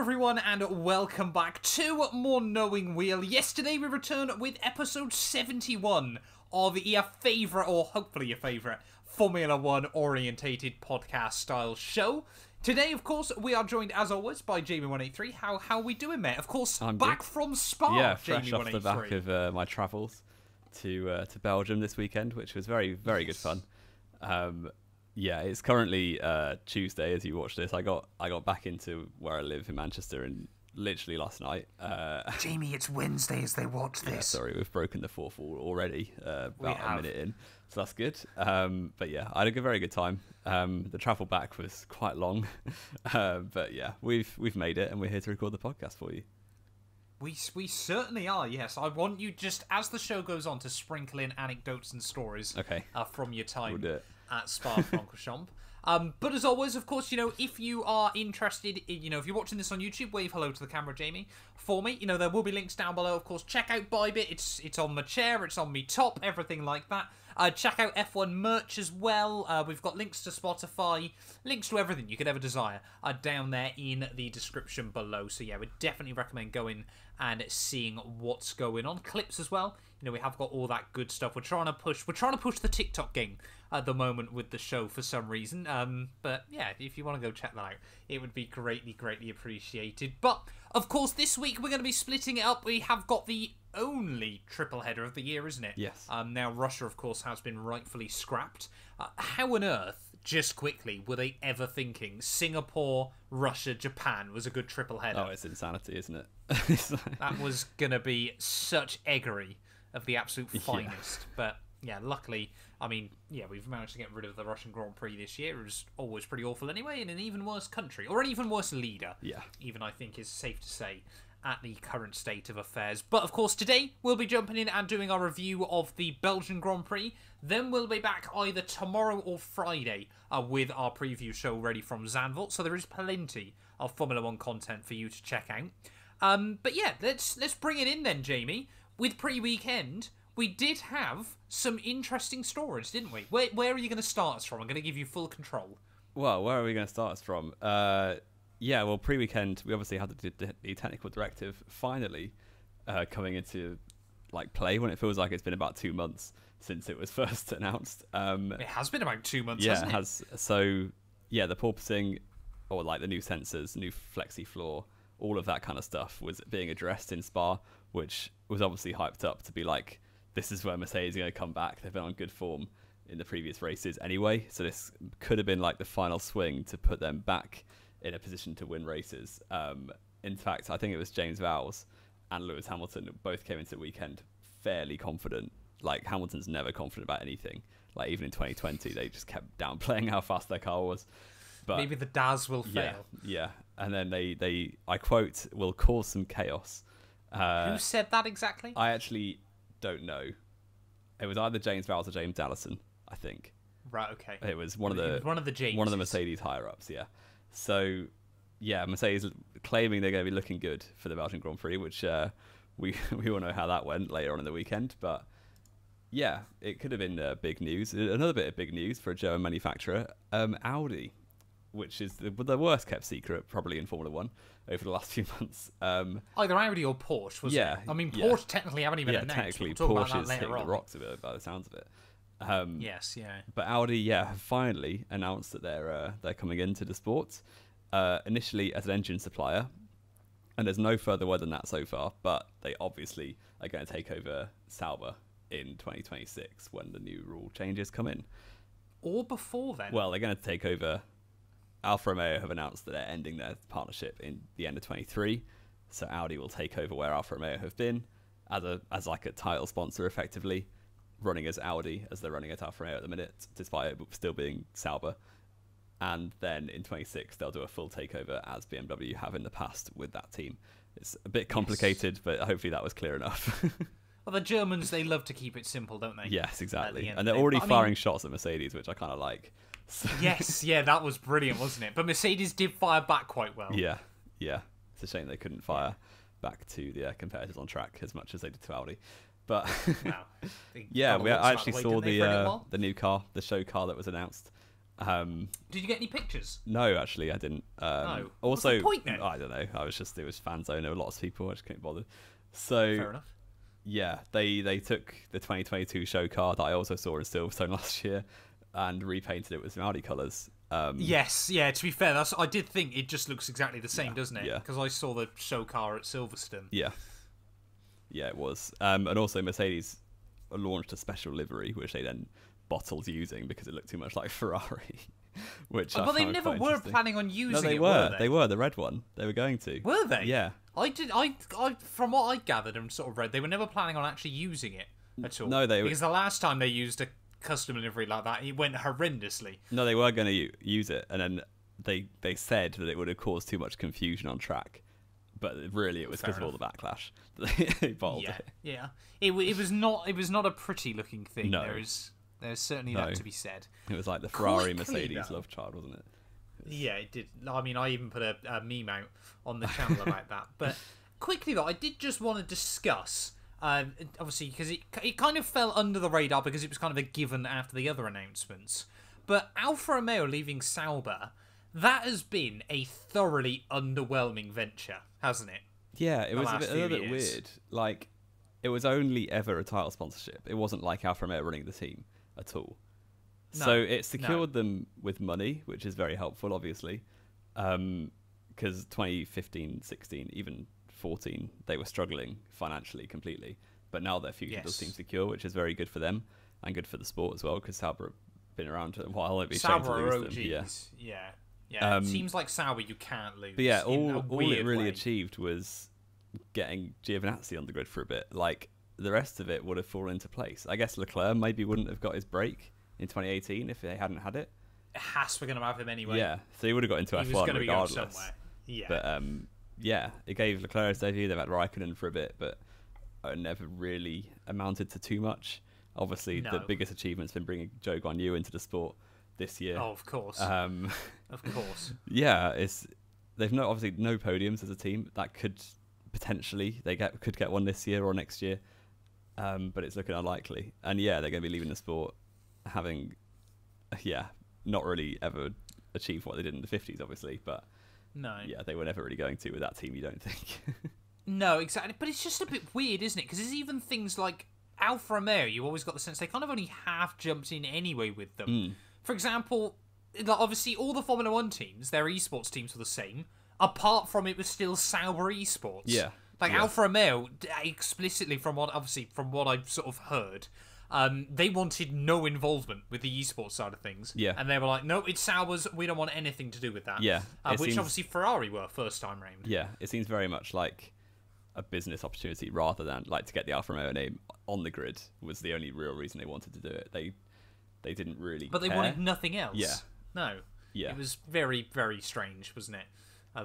everyone, and welcome back to More Knowing Wheel. Yesterday we returned with episode 71 of your favourite, or hopefully your favourite, Formula 1 orientated podcast style show. Today, of course, we are joined, as always, by Jamie183. How are we doing, mate? Of course, I'm back good. from Spa, yeah, fresh Jamie183. off the back of my travels to Belgium this weekend, which was very, very good fun. Yeah, it's currently Tuesday as you watch this. I got back into where I live in Manchester and literally last night. Jamie, it's Wednesday as they watch this. Yeah, sorry, we've broken the fourth wall already, about a minute in, so that's good. But yeah, I had a very good time. The travel back was quite long, but yeah, we've made it, and we're here to record the podcast for you. We certainly are, yes. I want you, just as the show goes on, to sprinkle in anecdotes and stories from your time at Spa-Francorchamps. But as always, of course, if you are interested, if you're watching this on YouTube, wave hello to the camera, Jamie, for me. There will be links down below. Of course, check out Bybit. It's on my chair. It's on me top. Everything like that. Check out F1 merch as well. We've got links to Spotify, links to everything you could ever desire down there in the description below. So yeah, we definitely recommend going and seeing what's going on. Clips as well. We have got all that good stuff. We're trying to push the TikTok game at the moment with the show for some reason. But yeah, if you want to go check that out, it would be greatly appreciated. But of course, this week we're going to be splitting it up. We have got the only triple header of the year, isn't it? Yes. Now Russia, of course, has been rightfully scrapped. How on earth, just quickly, were they ever thinking Singapore, Russia, Japan was a good triple header? Oh, it's insanity, isn't it? That was going to be such eggery of the absolute finest. Yeah. But yeah, luckily, we've managed to get rid of the Russian Grand Prix this year. It was always pretty awful anyway, in an even worse country, or an even worse leader. Yeah. Even, I think, is safe to say at the current state of affairs. But of course, today we'll be jumping in and doing our review of the Belgian Grand Prix. Then we'll be back either tomorrow or Friday with our preview show ready from Zandvoort. So there is plenty of Formula 1 content for you to check out. But yeah, let's bring it in then, Jamie. With pre-weekend, we did have some interesting stories, didn't we? Where are you going to start us from? I'm going to give you full control. Well, where are we going to start us from? Yeah, well, pre-weekend, we obviously had the technical directive finally coming into play, when it feels like it's been about 2 months since it was first announced. It has been about 2 months, yeah, hasn't it? Yeah, it has. So, yeah, the porpoising, or the new sensors, new flexi floor, all of that kind of stuff was being addressed in Spa, which was obviously hyped up to be like, this is where Mercedes are going to come back. They've been on good form in the previous races anyway, so this could have been the final swing to put them back in a position to win races. In fact, I think it was James Vowles and Lewis Hamilton both came into the weekend fairly confident. Hamilton's never confident about anything. Even in 2020, they just kept downplaying how fast their car was. But maybe the DAS will fail. Yeah. And then they I quote, will cause some chaos. Who said that exactly? I actually don't know. It was either James Vowles or James Allison, I think. Right, okay. It was one of the Jameses. One of the Mercedes higher-ups, yeah. So, yeah, Mercedes claiming they're going to be looking good for the Belgian Grand Prix, which we all know how that went later on in the weekend. But, yeah, it could have been big news. Another bit of big news for a German manufacturer, Audi, which is the worst-kept secret probably in Formula 1 over the last few months. Either Audi or Porsche, wasn't it? I mean, Porsche technically haven't even announced. Technically, we'll talk Porsche about is that later hitting on. the rocks a bit by the sounds of it. Yes, yeah. But Audi, have finally announced that they're coming into the sport. Initially as an engine supplier, and there's no further word than that so far, but they obviously are going to take over Sauber in 2026 when the new rule changes come in. Or before then? Well, they're going to take over. Alfa Romeo have announced that they're ending their partnership in the end of 23, so Audi will take over where Alfa Romeo have been as a title sponsor, effectively running as Audi as they're running at Alfa Romeo at the minute, despite it still being Sauber. And then in 26 they'll do a full takeover as BMW have in the past with that team. It's a bit complicated, but hopefully that was clear enough. Well, the Germans, they love to keep it simple, don't they? Yes, exactly. And they're already firing shots at Mercedes, which I kind of like. Yes, yeah, that was brilliant, wasn't it? But Mercedes did fire back quite well. Yeah. It's a shame they couldn't fire back to the competitors on track as much as they did to Audi. But yeah, I actually saw the new car, the show car that was announced. Did you get any pictures? No, actually, I didn't. No. Also, what's the point then? I don't know. It was fan zone. There were lots of people. I just couldn't bother. So fair enough. Yeah, they took the 2022 show car that I also saw in Silverstone last year and repainted it with some Audi colours. Yes, yeah. To be fair, I did think it just looks exactly the same, doesn't it? Yeah. Because I saw the show car at Silverstone. Yeah, it was. And also Mercedes launched a special livery, which they then bottled using because it looked too much like Ferrari. But they never were planning on using it. No, they were. They were the red one. They were going to. Were they? Yeah. I from what I gathered and sort of read, they were never planning on actually using it at all. No, because the last time they used a custom livery like that, it went horrendously. No, they were going to use it, and then they said that it would have caused too much confusion on track. But really, it was because of all the backlash that they bottled it. Yeah. It was not a pretty looking thing. No. There's certainly that to be said. It was like the Ferrari Mercedes love child, wasn't it? Yeah, it did. I mean, I even put a meme out on the channel about that. But quickly though, I did just want to discuss, obviously, because it kind of fell under the radar because it was kind of a given after the other announcements. But Alfa Romeo leaving Sauber, that has been a thoroughly underwhelming venture, hasn't it? Yeah, it was a little bit weird. Like, it was only ever a title sponsorship. It wasn't like Alfa Romeo running the team at all. So it secured them with money, which is very helpful, obviously. Because 2015, 16, even 14, they were struggling financially completely. But now their future does seem secure, which is very good for them and good for the sport as well, because Sauber have been around a while. It'd be shame to lose them. Yeah. It seems like Sauber you can't lose. But yeah, all it really achieved was getting Giovinazzi on the grid for a bit. Like, the rest of it would have fallen into place. I guess Leclerc maybe wouldn't have got his break in 2018 if they hadn't had it. Haas were going to have him anyway. Yeah, so he would have got into F1 regardless. Yeah. But it gave Leclerc his debut. They've had Raikkonen for a bit, but it never really amounted to too much. Obviously, the biggest achievement's been bringing Zhou Guanyu into the sport this year. Oh, of course. Of course. Yeah, they've obviously no podiums as a team. That could potentially could get one this year or next year, but it's looking unlikely. And yeah, they're going to be leaving the sport having not really ever achieved what they did in the 50s, obviously, but they were never really going to with that team, you don't think? No, exactly. But it's just a bit weird, isn't it? Because there's even things like Alfa Romeo, you always got the sense they kind of only half jumped in anyway with them. For example, obviously all the Formula 1 teams, their esports teams were the same, apart from it was still Sauber esports. Yeah. Alfa Romeo, explicitly from what I've sort of heard, they wanted no involvement with the esports side of things. Yeah. And they were like, no, it's Sauber's, we don't want anything to do with that. Yeah. Which obviously Ferrari were first time round. Yeah, it seems very much like a business opportunity rather than like to get the Alfa Romeo name on the grid was the only real reason they wanted to do it. They didn't really But they care. wanted nothing else. Yeah. No. Yeah. It was very, very strange, wasn't it?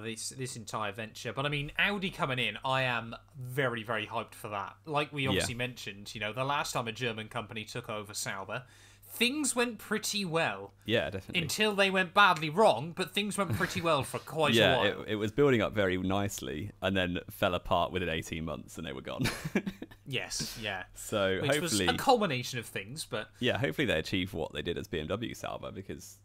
This entire venture. But I mean, Audi coming in, I am very, very hyped for that. Like we obviously mentioned, the last time a German company took over Sauber, things went pretty well. Yeah, definitely. Until they went badly wrong, but things went pretty well for quite a while. Yeah, it was building up very nicely and then fell apart within 18 months and they were gone. Yes, yeah. So Which hopefully... was a culmination of things, but... Yeah, hopefully they achieve what they did as BMW Sauber because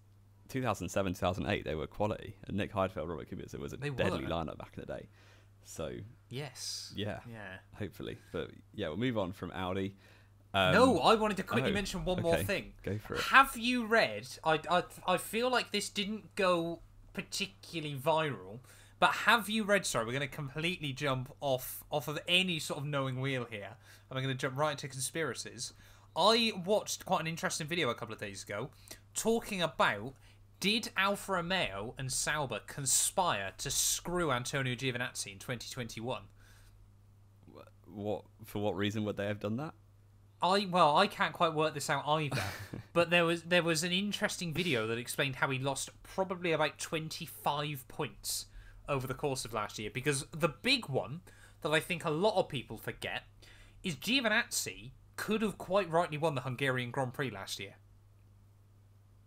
2007, 2008, they were quality. And Nick Heidfeld, Robert Kubica was a deadly lineup back in the day. So... Yes. Yeah. Hopefully. But yeah, we'll move on from Audi. No, I wanted to quickly mention one more thing. Go for it. Have you read... I feel like this didn't go particularly viral, but have you read... Sorry, we're going to completely jump off of any sort of knowing wheel here. And we're going to jump right into conspiracies. I watched quite an interesting video a couple of days ago talking about... Did Alfa Romeo and Sauber conspire to screw Antonio Giovinazzi in 2021? For what reason would they have done that? I can't quite work this out either. But there was an interesting video that explained how he lost probably about 25 points over the course of last year. Because the big one that I think a lot of people forget is Giovinazzi could have quite rightly won the Hungarian Grand Prix last year.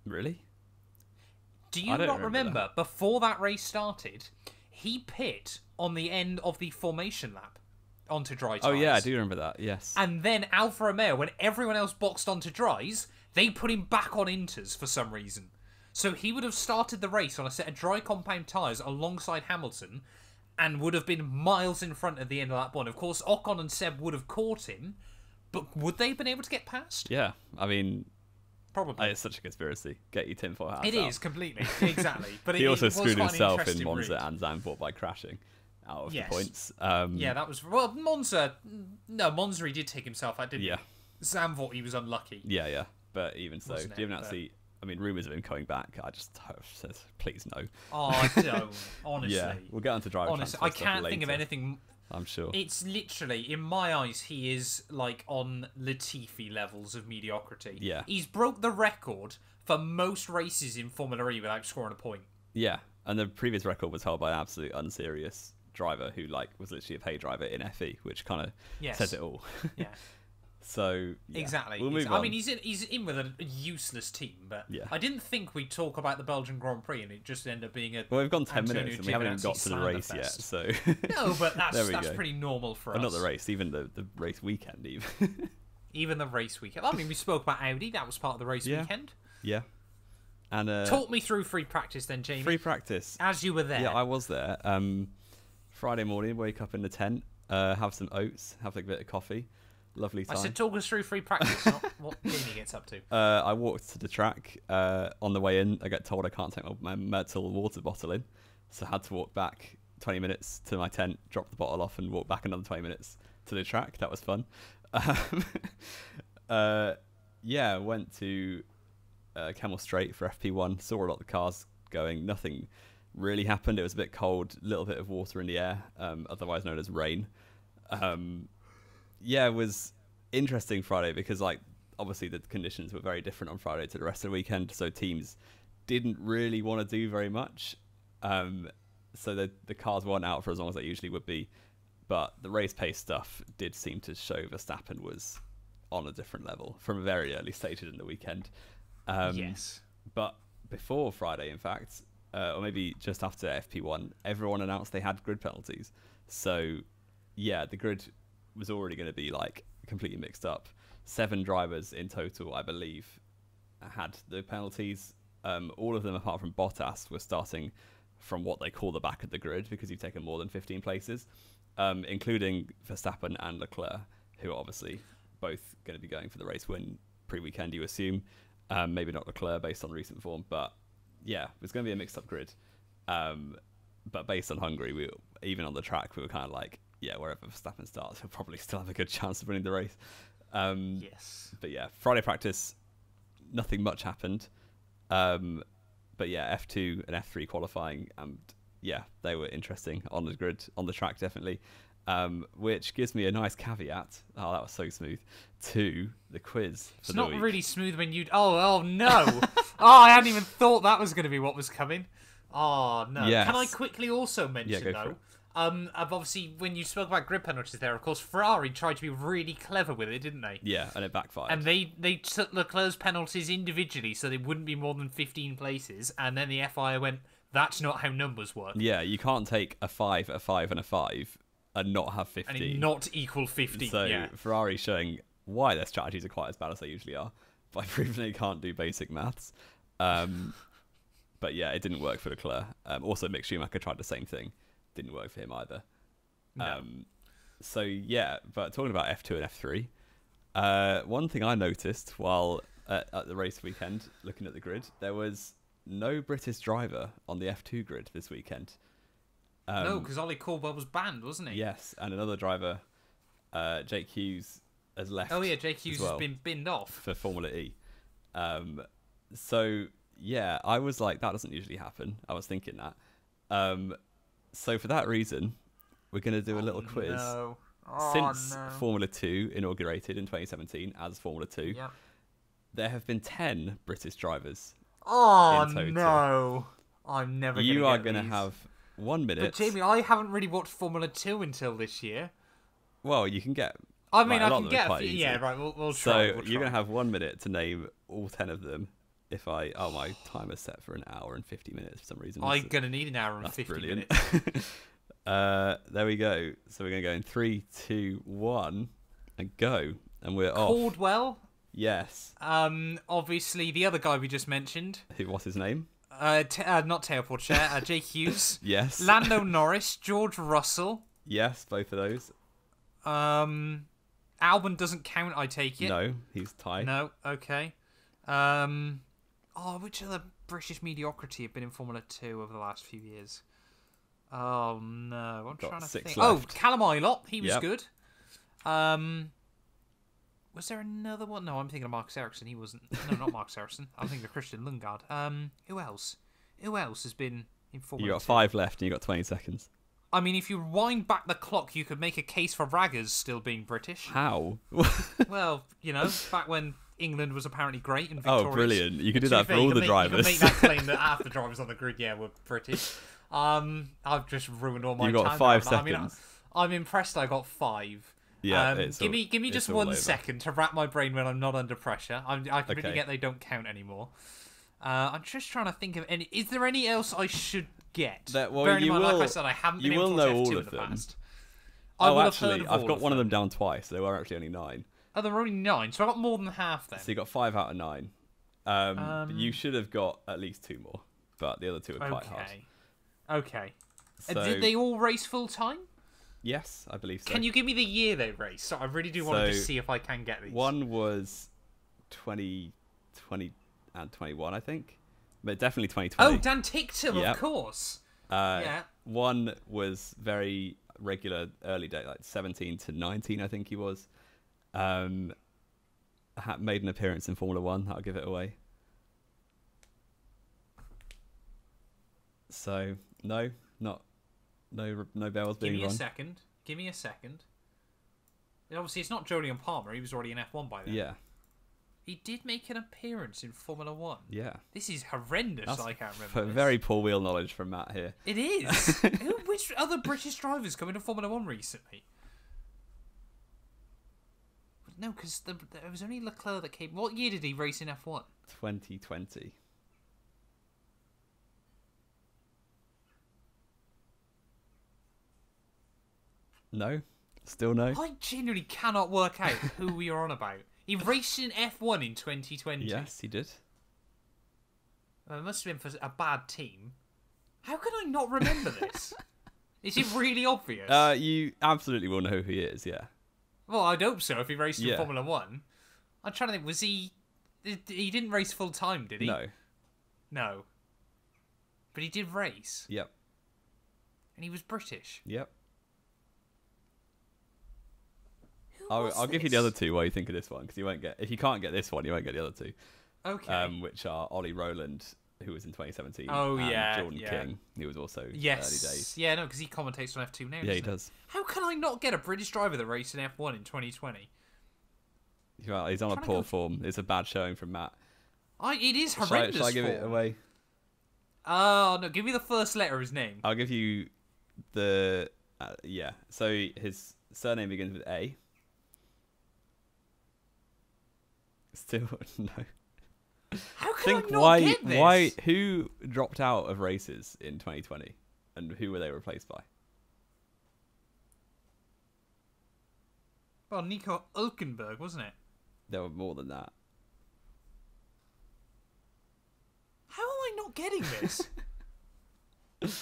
Really? Do you not remember before that race started, he pit on the end of the formation lap onto dry tyres. Oh yeah, I do remember that, yes. And then Alfa Romeo, when everyone else boxed onto dries, they put him back on inters for some reason. So he would have started the race on a set of dry compound tyres alongside Hamilton and would have been miles in front at the end of that one. Of course, Ocon and Seb would have caught him, but would they have been able to get past? Yeah, I mean... Probably. It's such a conspiracy. Get your tinfoil hats out. It is, completely. Exactly. But he also it was screwed himself in route. Monza and Zandvoort by crashing out of the points. Yeah, that was... Well, Monza... No, Monza he did take himself out, didn't he? Yeah. Zandvoort, he was unlucky. Yeah. But even so, do you even but... see... I mean, rumours of him coming back. I just said, please no. Oh, I don't. Honestly. Yeah, we'll get on to driver transfer I can't later, think of anything... I'm sure. It's literally, in my eyes, he is like on Latifi levels of mediocrity. Yeah. He's broke the record for most races in Formula E without scoring a point. Yeah, and the previous record was held by an absolute unserious driver who was literally a pay driver in FE, which kind of says it all. Yeah. So yeah. Exactly. We'll move on. I mean, he's in with a useless team, but I didn't think we'd talk about the Belgian Grand Prix, and it just ended up being a. Well, we've gone 10 minutes, and we haven't even got to the race yet. So no, but that's pretty normal for us. Not the race, even the race weekend, even. Even the race weekend. I mean, we spoke about Audi. That was part of the race weekend. Yeah. And talk me through free practice, then, Jamie. Free practice. As you were there. Yeah, I was there. Friday morning, wake up in the tent, have some oats, have a bit of coffee. Lovely time. I said talk us through free practice, not what Jamie gets up to. I walked to the track. On the way in, I get told I can't take my metal water bottle in. So I had to walk back 20 minutes to my tent, drop the bottle off, and walk back another 20 minutes to the track. That was fun. Went to Kemmel Straight for FP1. Saw a lot of the cars going. Nothing really happened. It was a bit cold, a little bit of water in the air, otherwise known as rain. It was interesting Friday because, obviously the conditions were very different on Friday to the rest of the weekend, so teams didn't really want to do very much. So the cars weren't out for as long as they usually would be, but the race pace stuff did seem to show Verstappen was on a different level from very early stages in the weekend. Yes. But before Friday, in fact, or maybe just after FP1, everyone announced they had grid penalties. So, yeah, the grid was already going to be completely mixed up. 7 drivers in total, I believe, had the penalties. All of them, apart from Bottas, were starting from what they call the back of the grid because you've taken more than 15 places, including Verstappen and Leclerc, who are obviously both going to be going for the race win pre-weekend, you assume. Maybe not Leclerc based on recent form, but yeah, it was going to be a mixed-up grid. But based on Hungary, even on the track, we were kind of wherever Verstappen starts, he'll probably still have a good chance of winning the race. Yes. But yeah, Friday practice, nothing much happened. But yeah, F2 and F3 qualifying, and yeah, they were interesting on the grid, on the track, definitely. Which gives me a nice caveat. Oh, that was so smooth. To the quiz. It's not really smooth when you. Oh no! I hadn't even thought that was going to be what was coming. Oh no! Yes. Can I quickly also mention though? I've obviously, when you spoke about grid penalties there, of course, Ferrari tried to be really clever with it, didn't they? Yeah, and it backfired. And they took Leclerc's penalties individually, so they wouldn't be more than 15 places. And then the FIA went, "That's not how numbers work." Yeah, you can't take a 5, a 5, and a 5 and not have 15. And not equal 15. So yeah. Ferrari showing why their strategies are quite as bad as they usually are by proving they can't do basic maths. But yeah, it didn't work for Leclerc. Also, Mick Schumacher tried the same thing. Didn't work for him either. No. So yeah, but talking about F2 and F3, one thing I noticed while at the race weekend, looking at the grid, there was no British driver on the F2 grid this weekend. No, because Ollie Caldwell was banned, wasn't he? Yes, and another driver, Jake Hughes, has left. Oh yeah, Jake Hughes has been binned off for Formula E. So yeah, I was like, that doesn't usually happen. I was thinking that. So for that reason, we're going to do a little quiz. No. Since Formula 2 inaugurated in 2017 as Formula 2, there have been 10 British drivers. Oh in total. No! I'm never. You are going to have 1 minute. But Jamie, I haven't really watched Formula 2 until this year. Well, you can get. I mean, I lot can of them get. quite easy. Yeah, right. We'll try. So we'll try. you're going to have 1 minute to name all 10 of them. If my timer's set for an hour and 50 minutes for some reason. I'm going to need an hour and 50 brilliant. minutes. There we go. So we're going to go in 3, 2, 1, and go. And we're off. Caldwell, Yes. Obviously, the other guy we just mentioned. What's his name? Not Teo Porcher, Jake Hughes. Yes. Lando Norris, George Russell. Yes, both of those. Albon doesn't count, I take it. No, he's tied. No, okay. Which other British mediocrity have been in Formula 2 over the last few years? Oh, no. I'm trying to think. Left. Oh, Callum Ilott. He was good. Was there another one? No, I'm thinking of Marcus Ericsson. He wasn't. No, not Marcus Ericsson. I'm thinking of Christian Lundgaard. Who else? Who else has been in Formula 2? You got 5 left and you got 20 seconds. I mean, if you wind back the clock, you could make a case for Raggers still being British. How? Well, back when England was apparently great and victorious. Oh, brilliant. You could do that for all the drivers. You could make that claim that half the drivers on the grid, were British. I've just ruined all my time. You got 5 seconds. I mean, I'm impressed I got 5. Yeah, give me just 1 second to wrap my brain when I'm not under pressure. I completely get they don't count anymore. I'm just trying to think of any. Is there any else I should get? Bearing in mind, like I said, I haven't been able to watch F2 in the past. Actually, I've got one of them down twice. There were actually only 9. Oh, there were only 9, so I got more than half then. So you got 5 out of 9. You should have got at least 2 more, but the other 2 are quite hard. Okay. Did they all race full time? Yes, I believe so. Can you give me the year they raced? So I really do want to just see if I can get these. One was 2020 and 21, I think. But definitely 2020. Oh, Dan Ticktum, of course. One was very regular early date, like 17 to 19, I think he was. Made an appearance in Formula 1. I'll give it away. So, no bells being rung. Give me a second. Obviously, it's not Jolyon Palmer. He was already in F1 by then. Yeah. He did make an appearance in Formula 1. Yeah. This is horrendous. I can't remember. Very poor wheel knowledge from Matt here. It is. Which other British drivers come into Formula 1 recently? No, because there was only Leclerc that came. What year did he race in F1? 2020. No? Still no? I genuinely cannot work out who we are on about. He raced in F1 in 2020. Yes, he did. It must have been for a bad team. How can I not remember this? Is it really obvious? You absolutely will know who he is, yeah. Well, I'd hope so if he raced in Formula 1. I'm trying to think, was he... He didn't race full time, did he? No. No. But he did race. Yep. And he was British. Yep. I'll give you the other 2 while you think of this one, because you won't get. If you can't get this one, you won't get the other 2. Okay. Which are Ollie Rowland, who was in 2017. Oh, and Jordan King, who was also early days. Yeah, no, because he commentates on F2 now. Yeah, he does. How can I not get a British driver that raced in F1 in 2020? Well, he's on a poor form. It's a bad showing from Matt. It is horrendous. Shall I give it away? Oh, no, give me the first letter of his name. I'll give you the... So his surname begins with A. Still, no. How can I not get this? Who dropped out of races in 2020? And who were they replaced by? Well, Nico Hülkenberg, wasn't it? There were more than that. How am I not getting this?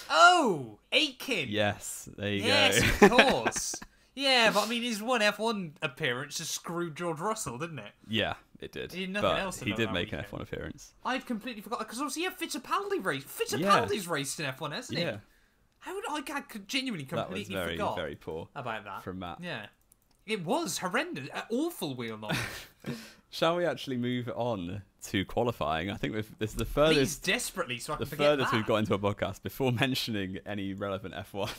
Oh, Aitken. Yes, there you go. Yes, of course. Yeah, but I mean, his one F1 appearance just screwed George Russell, didn't it? Yeah, it did. He did nothing else. He did make an F1 appearance. I'd completely forgot because obviously, Fittipaldi raced. Fittipaldi's raced in F1, hasn't he? Yeah. How would I genuinely completely forgot? That was very, very poor about that from Matt. Yeah, it was horrendous. Awful wheel knowledge. Shall we actually move on to qualifying? I think this is the furthest. Please, desperately, so I can the forget furthest that. we've got into a podcast before mentioning any relevant F1.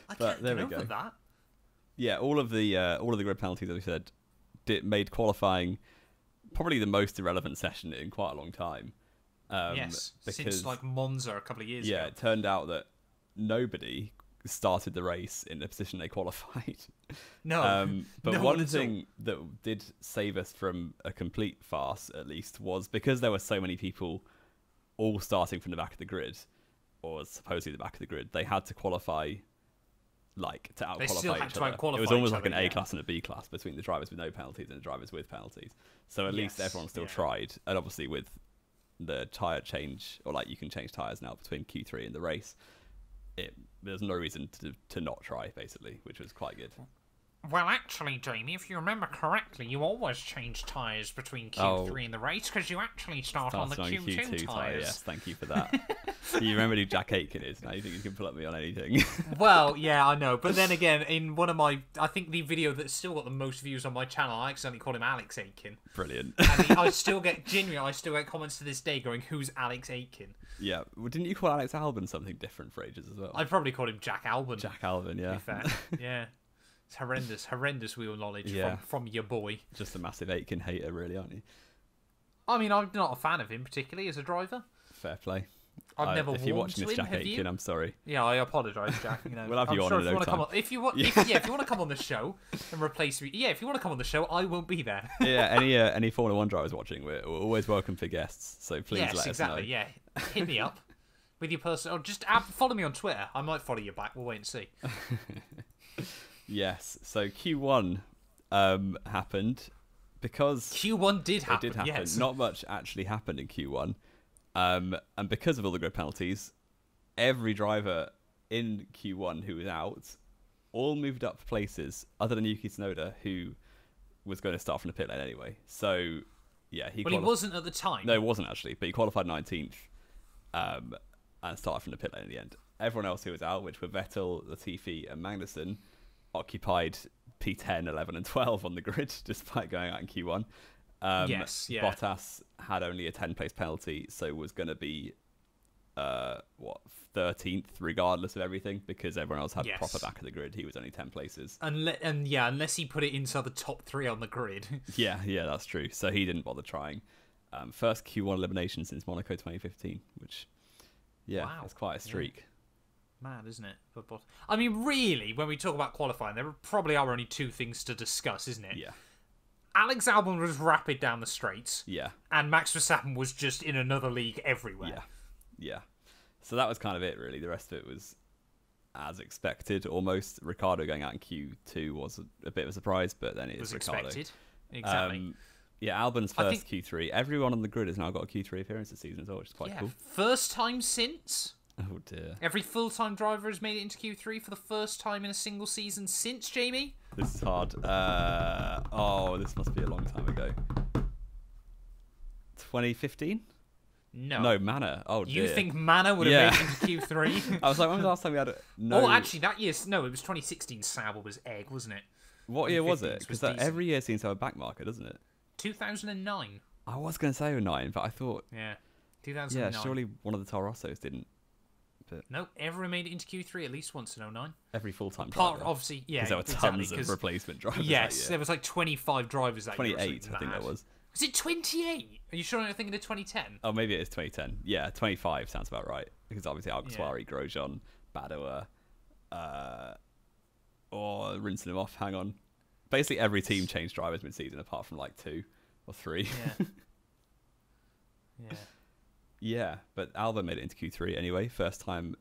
I can't get over that. Yeah, all of the grid penalties, as we said, made qualifying probably the most irrelevant session in quite a long time. Yes, since like Monza a couple of years ago. Yeah, it turned out that nobody started the race in the position they qualified. No, but one thing that did save us from a complete farce, at least, was because there were so many people all starting from the back of the grid, or supposedly the back of the grid, they had to qualify like to out They still qualify had each to other. out-qualify It was almost each like an other, A class and a B class between the drivers with no penalties and the drivers with penalties. So at least everyone still tried, and obviously with the tyre change, or like you can change tyres now between Q3 and the race, there's no reason to not try, basically, which was quite good. Well, actually, Jamie, if you remember correctly, you always change tyres between Q3 and the race, because you actually start on the Q2 tyres. Yes, thank you for that. You remember who Jack Aitken is? Now you think you can pull up me on anything. Well, yeah, I know. But then again, in one of my... I think the video that's still got the most views on my channel, I accidentally called him Alex Aitken. Brilliant. And I still get comments to this day going, who's Alex Aitken? Yeah. Well, didn't you call Alex Albon something different for ages as well? I'd probably call him Jack Albon. Jack Albon, yeah. To be fair. Yeah. It's horrendous wheel knowledge from your boy. Just a massive Aitken hater, really, aren't you? I mean, I'm not a fan of him particularly as a driver. Fair play. I've never if you're warmed watching to this, him, Jack Aitken, I'm sorry. Yeah, I apologise, Jack. You know, we'll have you on in no time. If you want to come on the show and replace me, if you want to come on the show, I won't be there. Yeah, any Formula One drivers watching, we're always welcome for guests. So please let us know. Yeah, hit me up with your personal. Or just follow me on Twitter. I might follow you back. We'll wait and see. Yes. So Q1 happened because Q1 did happen. It did happen. Yes. Not much actually happened in Q1. And because of all the grid penalties, every driver in Q1 who was out all moved up places, other than Yuki Tsunoda, who was going to start from the pit lane anyway. So, yeah, he wasn't at the time. No, he wasn't actually, but he qualified 19th and started from the pit lane in the end. Everyone else who was out, which were Vettel, Latifi, and Magnussen, occupied P10, 11, and 12 on the grid, despite going out in Q1. Bottas had only a 10-place penalty, so was going to be 13th regardless of everything, because everyone else had proper back of the grid. He was only 10 places. Unless he put it inside the top 3 on the grid. yeah, that's true. So he didn't bother trying. First Q1 elimination since Monaco 2015, which it's quite a streak. Mad, isn't it? I mean, really, when we talk about qualifying, there probably are only 2 things to discuss, isn't it? Yeah. Alex Albon was rapid down the straights. Yeah. And Max Verstappen was just in another league everywhere. Yeah. So that was kind of it, really. The rest of it was as expected, almost. Ricardo going out in Q2 was a bit of a surprise, but then it was Ricardo. Expected. Exactly. Albon's first Q3. Everyone on the grid has now got a Q3 appearance this season as well, which is quite cool. First time since... Oh, dear. Every full-time driver has made it into Q3 for the first time in a single season since, Jamie? This is hard. This must be a long time ago. 2015? No, Manor. Oh, dear. You think Manor would have made it into Q3? I was like, when was the last time we had it? No. Oh, actually, that year's... No, it was 2016 Sauber was egg, wasn't it? What year was it? Because every year seems to have a back marker, doesn't it? 2009. I was going to say 09, but I thought... Yeah, 2009. Yeah, surely one of the Toro Rossos didn't. But no, everyone made it into Q3 at least once in 09. Every full-time driver. Obviously, yeah. Because there were tons of replacement drivers. Yes, there was like 25 drivers that 28, year. 28, I think there was. Was it 28? Are you sure I'm thinking of 2010? Oh, maybe it is 2010. Yeah, 25 sounds about right. Because obviously Alguersuari, Grosjean, Badoer, or rinsing them off, hang on. Basically every team changed drivers mid-season apart from like 2 or 3. Yeah. Yeah, but Albon made it into Q3 anyway. First time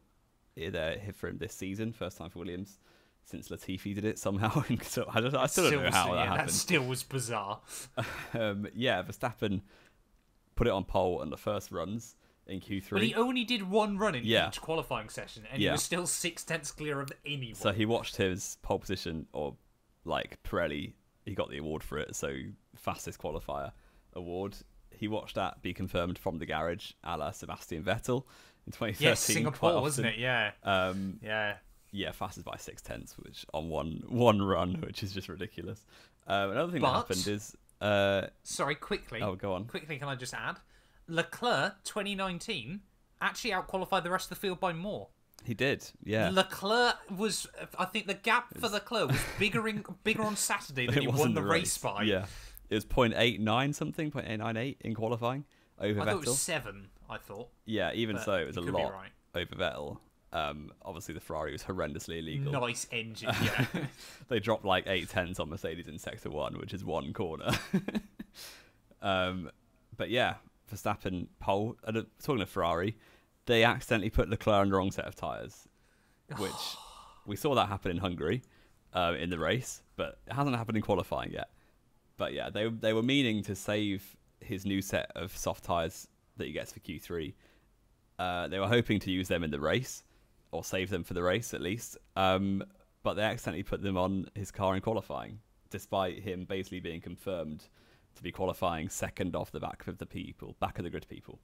hit for him this season. First time for Williams since Latifi did it somehow. So I still don't know how that happened. That still was bizarre. Verstappen put it on pole on the first runs in Q3. But he only did one run in each qualifying session, and he was still 6/10 clear of anyone. So he watched his pole position, or like Pirelli, he got the award for it. So fastest qualifier award. He watched that be confirmed from the garage, a la Sebastian Vettel in 2013. Yes, Singapore, wasn't it? Yeah. Yeah, fastest by 6/10, which on one run, which is just ridiculous. Another thing that happened is... sorry, quickly. Oh, go on. Quickly, can I just add? Leclerc, 2019, actually outqualified the rest of the field by more. He did, yeah. Leclerc was... I think the gap for Leclerc was bigger on Saturday than he won the race by. Yeah. It was 0.89 something, 0.898 in qualifying over Vettel. I thought it was 7, I thought. Yeah, even so, it was a lot over Vettel. Obviously, the Ferrari was horrendously illegal. Nice engine, yeah. They dropped like 8/10 on Mercedes in Sector 1, which is one corner. But yeah, Verstappen pole. Talking of Ferrari, they accidentally put Leclerc on the wrong set of tyres, which We saw that happen in Hungary in the race, but it hasn't happened in qualifying yet. But yeah, they were meaning to save his new set of soft tyres that he gets for Q3. They were hoping to use them in the race, or save them for the race at least. But they accidentally put them on his car in qualifying, despite him basically being confirmed to be qualifying second off the back of the grid people,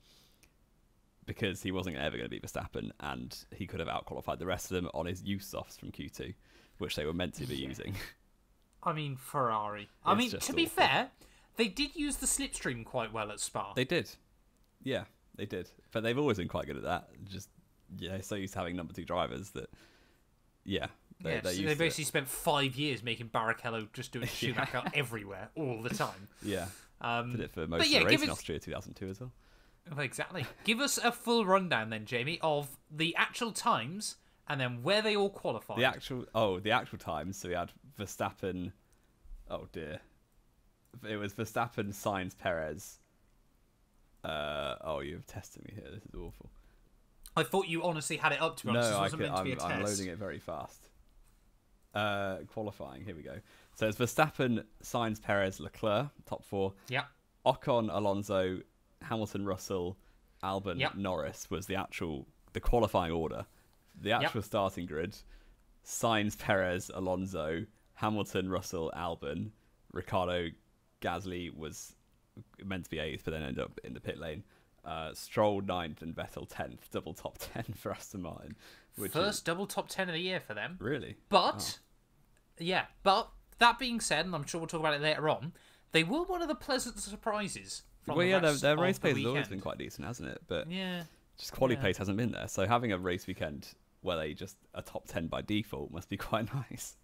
because he wasn't ever going to beat Verstappen, and he could have out-qualified the rest of them on his used softs from Q2, which they were meant to be using. I mean, Ferrari. I mean, to be fair, they did use the slipstream quite well at Spa. They did. Yeah, they did. But they've always been quite good at that. Just, so used to having number 2 drivers that, they basically spent 5 years making Barrichello just doing Schumacher everywhere, all the time. Yeah. Did it for most of the race in Austria 2002 as well. Exactly. Give us a full rundown then, Jamie, of the actual times and then where they all qualified. The actual times. So we had Verstappen. Oh dear. It was Verstappen, Sainz, Perez. You've tested me here. This is awful. I thought you honestly had it up, to be honest. This wasn't meant to be a test. I'm loading it very fast. Qualifying, here we go. So it's Verstappen, Sainz, Perez, Leclerc, top 4. Yeah. Ocon, Alonso, Hamilton, Russell, Albon, Norris was the qualifying order. The actual starting grid: Sainz, Perez, Alonso, Hamilton, Russell, Albon. Ricciardo, Gasly was meant to be 8th, but then ended up in the pit lane. Stroll 9th and Vettel 10th. Double top 10 for Aston Martin. First double top 10 of the year for them. Really? But, but that being said, and I'm sure we'll talk about it later on, they were one of the pleasant surprises from their race pace has always been quite decent, hasn't it? But just quali pace hasn't been there. So having a race weekend where they just are top 10 by default must be quite nice.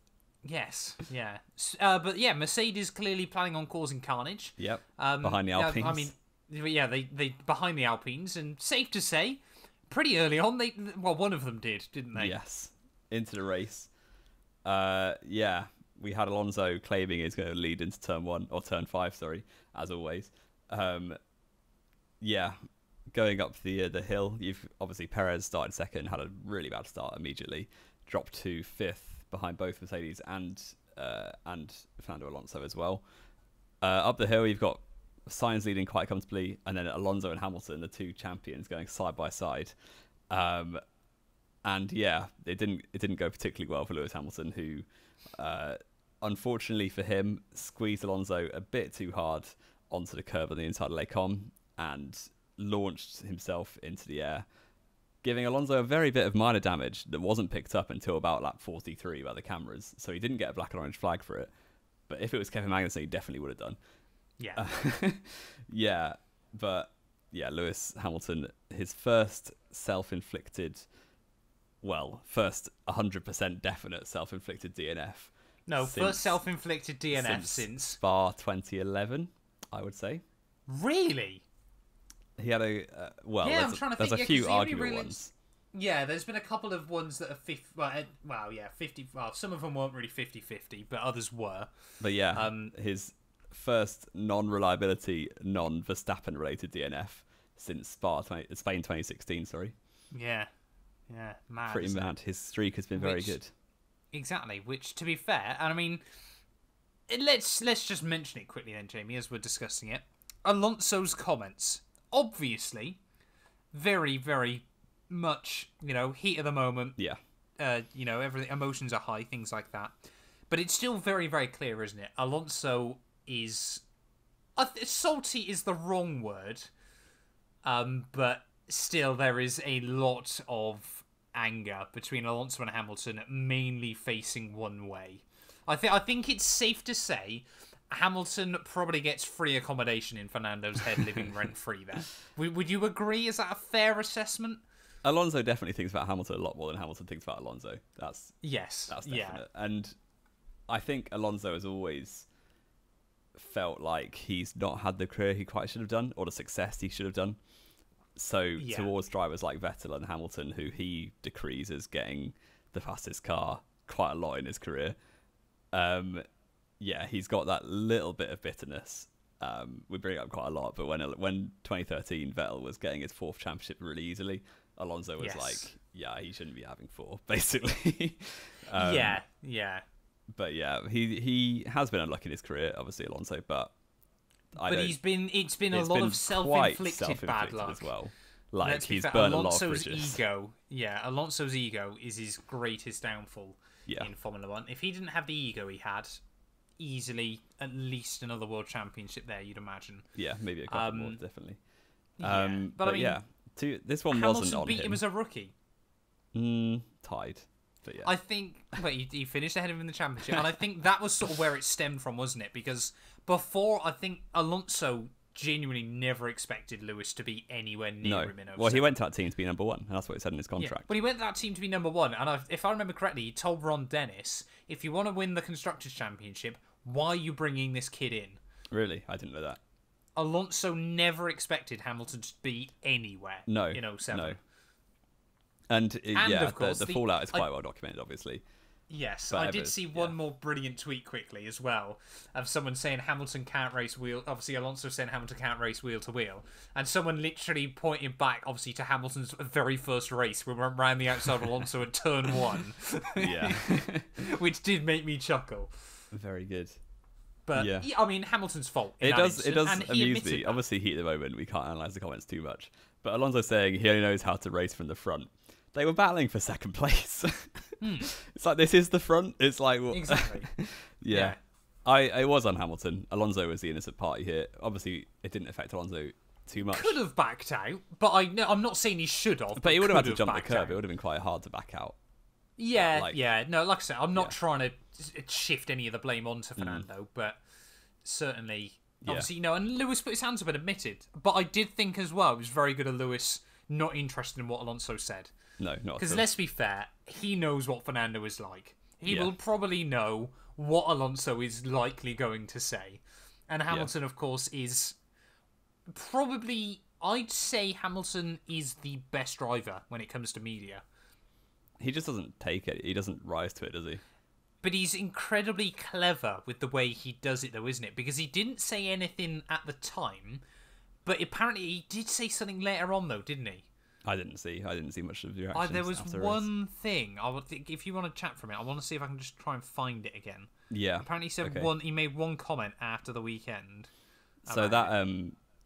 Yes, yeah. But yeah, Mercedes clearly planning on causing carnage. Yep, behind the Alpines. I mean, they behind the Alpines, and safe to say, pretty early on, one of them didn't they? Yes, into the race. We had Alonso claiming he's going to lead into turn 5, as always. Going up the hill, you've obviously Perez started second, had a really bad start immediately, dropped to 5th behind both Mercedes and Fernando Alonso as well. Up the hill, you've got Sainz leading quite comfortably, and then Alonso and Hamilton, the 2 champions, going side by side. It didn't go particularly well for Lewis Hamilton, who, unfortunately for him, squeezed Alonso a bit too hard onto the curb on the inside of Les Combes and launched himself into the air, giving Alonso a very bit of minor damage that wasn't picked up until about lap 43 by the cameras. So he didn't get a black and orange flag for it. But if it was Kevin Magnussen, he definitely would have done. Yeah. Lewis Hamilton, his first 100% definite self-inflicted DNF. No, first self-inflicted DNF since Spa 2011, I would say. Really? He had I'm trying to think. There's a few arguable ones. Yeah, there's been a couple of ones that are 50. Well, some of them weren't really 50-50, but others were. But his first non-reliability, non-Verstappen related DNF since Spain 2016. Yeah, mad. Pretty mad. His streak has been very good. Exactly. Which, to be fair, and I mean, let's just mention it quickly then, Jamie, as we're discussing it. Alonso's comments, obviously, very, very much, heat of the moment. Yeah. Everything, emotions are high, things like that. But it's still very, very clear, isn't it? Alonso is... salty is the wrong word. But still, there is a lot of anger between Alonso and Hamilton, mainly facing one way. I think it's safe to say Hamilton probably gets free accommodation in Fernando's head, living rent-free there. Would you agree? Is that a fair assessment? Alonso definitely thinks about Hamilton a lot more than Hamilton thinks about Alonso. That's definite. Yeah. And I think Alonso has always felt like he's not had the career he quite should have done, or the success he should have done. So towards drivers like Vettel and Hamilton, who he decrees as getting the fastest car quite a lot in his career, he's got that little bit of bitterness. We bring it up quite a lot, but when 2013 Vettel was getting his 4th championship really easily, Alonso was like, he shouldn't be having 4, basically. Yeah. But yeah, he has been unlucky in his career, obviously, Alonso. But it's been a lot of self-inflicted bad luck as well. Like, he's burned a lot of bridges. Alonso's ego is his greatest downfall in Formula One. If he didn't have the ego he had, easily at least another world championship there, you'd imagine. Yeah, maybe a couple more, definitely. But I mean, this one Hamilton wasn't on beat him as a rookie. Tied. But yeah. I think he finished ahead of him in the championship, and I think that was sort of where it stemmed from, wasn't it? Because before, I think Alonso genuinely never expected Lewis to be anywhere near him in 07. Well, he went to that team to be number one, and that's what it said in his contract. Yeah, but he went to that team to be number one, and if I remember correctly, he told Ron Dennis, if you want to win the Constructors' Championship, why are you bringing this kid in? Really? I didn't know that. Alonso never expected Hamilton to be anywhere in 07. No. And of course, the fallout is quite well documented, obviously. Yes, I did see one more brilliant tweet quickly as well of someone saying Hamilton can't race wheel. Obviously, Alonso saying Hamilton can't race wheel to wheel, and someone literally pointing back, obviously, to Hamilton's very first race where we went round the outside of Alonso at turn 1. Yeah, which did make me chuckle. Very good. But I mean, Hamilton's fault. It does amuse me. That. Obviously, heat at the moment, we can't analyse the comments too much. But Alonso saying he only knows how to race from the front. They were battling for second place. It's like, this is the front. It's like, well, exactly. Yeah. I was on Hamilton. Alonso was the innocent party here. Obviously, it didn't affect Alonso too much. Could have backed out, but I'm not saying he should have. But he would have had to jump the curb. It would have been quite hard to back out. Yeah, No, like I said, I'm not trying to shift any of the blame onto Fernando, but certainly, obviously, and Lewis put his hands up and admitted. But I did think as well, it was very good of Lewis not interested in what Alonso said. No, not at all. Because let's be fair, he knows what Fernando is like. He will probably know what Alonso is likely going to say. And Hamilton, of course, is probably... I'd say Hamilton is the best driver when it comes to media. He just doesn't take it. He doesn't rise to it, does he? But he's incredibly clever with the way he does it, though, isn't it? Because he didn't say anything at the time, but apparently he did say something later on, though, didn't he? I didn't see much of the reaction. There was one thing. I would think, if you want to chat for a minute, I want to see if I can just try and find it again. Yeah. Apparently, he said he made one comment after the weekend. So that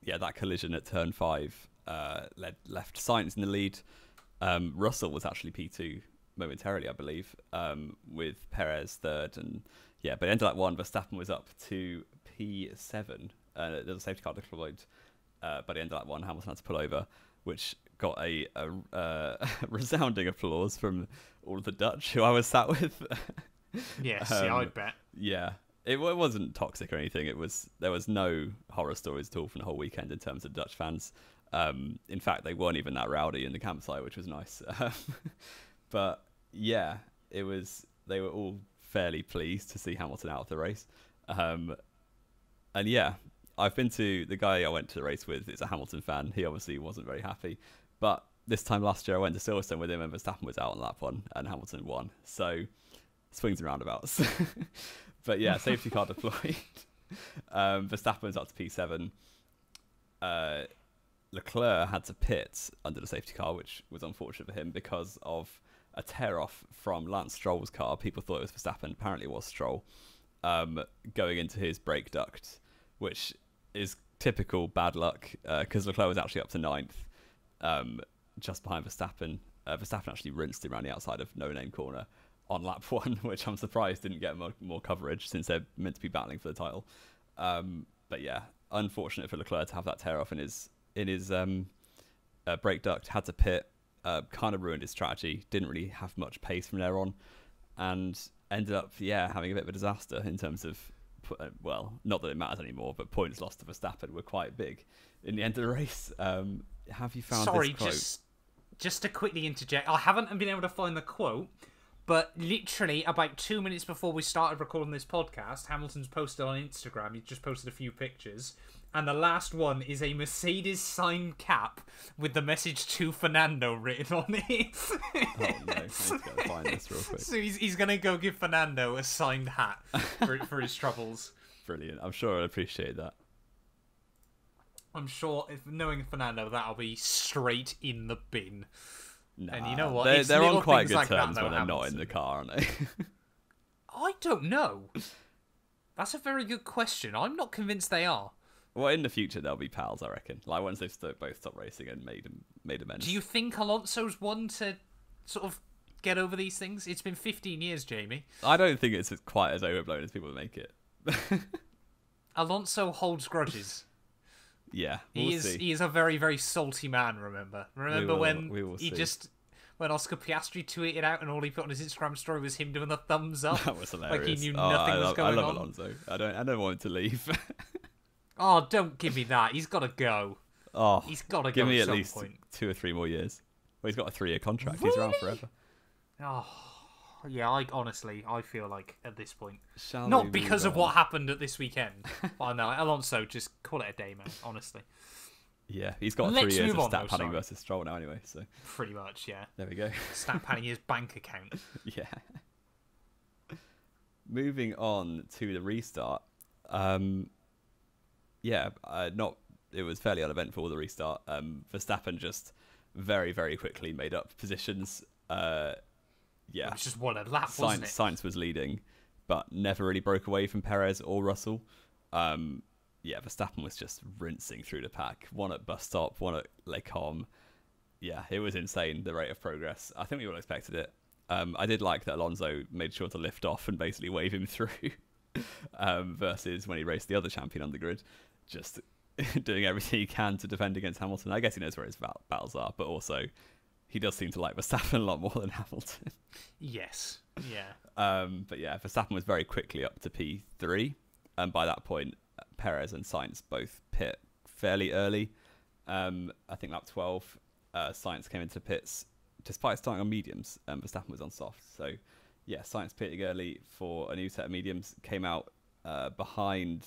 that collision at turn 5 left Sainz in the lead. Russell was actually P2 momentarily, I believe, with Perez third, and but ended lap 1. Verstappen was up to P7. There was a safety car deployed, but he ended lap 1. Hamilton had to pull over, which got a resounding applause from all of the Dutch who I was sat with. Yes, I'd bet. Yeah, it wasn't toxic or anything. There was no horror stories at all from the whole weekend in terms of Dutch fans. In fact, they weren't even that rowdy in the campsite, which was nice. But yeah, it was. They were all fairly pleased to see Hamilton out of the race. And yeah, I've been to the guy I went to the race with is a Hamilton fan. He obviously wasn't very happy. But this time last year, I went to Silverstone with him, and Verstappen was out on lap 1, and Hamilton won. So swings and roundabouts. But yeah, safety car deployed. Verstappen's up to P7. Leclerc had to pit under the safety car, which was unfortunate for him because of a tear-off from Lance Stroll's car. People thought it was Verstappen. Apparently it was Stroll, going into his brake duct, which is typical bad luck because Leclerc was actually up to 9th, just behind Verstappen. Verstappen actually rinsed him around the outside of No Name Corner on lap 1, which I'm surprised didn't get more coverage since they're meant to be battling for the title. But yeah, unfortunate for Leclerc to have that tear-off in his brake duct. Had to pit, kind of ruined his strategy. Didn't really have much pace from there on, and ended up having a bit of a disaster in terms of not that it matters anymore, but points lost to Verstappen were quite big in the end of the race. Have you found this quote? Just to quickly interject, I haven't been able to find the quote, but literally about 2 minutes before we started recording this podcast, Hamilton's posted on Instagram. He just posted a few pictures. And the last one is a Mercedes signed cap with the message "to Fernando" written on it. Oh no, I need to go find this real quick. So he's going to go give Fernando a signed hat for his troubles. Brilliant. I'm sure I'll appreciate that. I'm sure, if knowing Fernando, that'll be straight in the bin. Nah, and you know what? They're on quite good like terms that, when they're not in the car, aren't they? I don't know. That's a very good question. I'm not convinced they are. Well, in the future they'll be pals, I reckon. Like once they've both stopped racing and made amends. Do you think Alonso's one to sort of get over these things? It's been 15 years, Jamie. I don't think it's quite as overblown as people make it. Alonso holds grudges. Yeah, he is a very, very salty man. Remember when when Oscar Piastri tweeted out and all he put on his Instagram story was him doing the thumbs up? That was hilarious. Like he knew nothing was going on. I love Alonso. I don't want him to leave. Oh, don't give me that. He's got to go. Oh, he's got to go. Give me at at least point. 2 or 3 more years. Well, he's got a 3-year contract. Really? He's around forever. Oh, yeah. I feel like at this point, Shall not because of what happened at this weekend. Well, no, Alonso, just call it a day, man. Honestly. Yeah, he's got 3 years of stat padding versus Stroll now, anyway. So pretty much, yeah. There we go. Stat padding his bank account. Yeah. Moving on to the restart. It was fairly uneventful, the restart. Verstappen just very, very quickly made up positions. It was just one a lap, wasn't it? Sainz was leading, but never really broke away from Perez or Russell. Verstappen was just rinsing through the pack. One at bus stop, one at Les Combes. Yeah, it was insane, the rate of progress. I think we all expected it. I did like that Alonso made sure to lift off and basically wave him through versus when he raced the other champion on the grid, just doing everything he can to defend against Hamilton. I guess he knows where his battles are, but also he does seem to like Verstappen a lot more than Hamilton. Yes, yeah. Verstappen was very quickly up to P3, and by that point, Perez and Sainz both pit fairly early. I think lap 12, Sainz came into pits despite starting on mediums. Verstappen was on soft, so yeah, Sainz pitting early for a new set of mediums, came out behind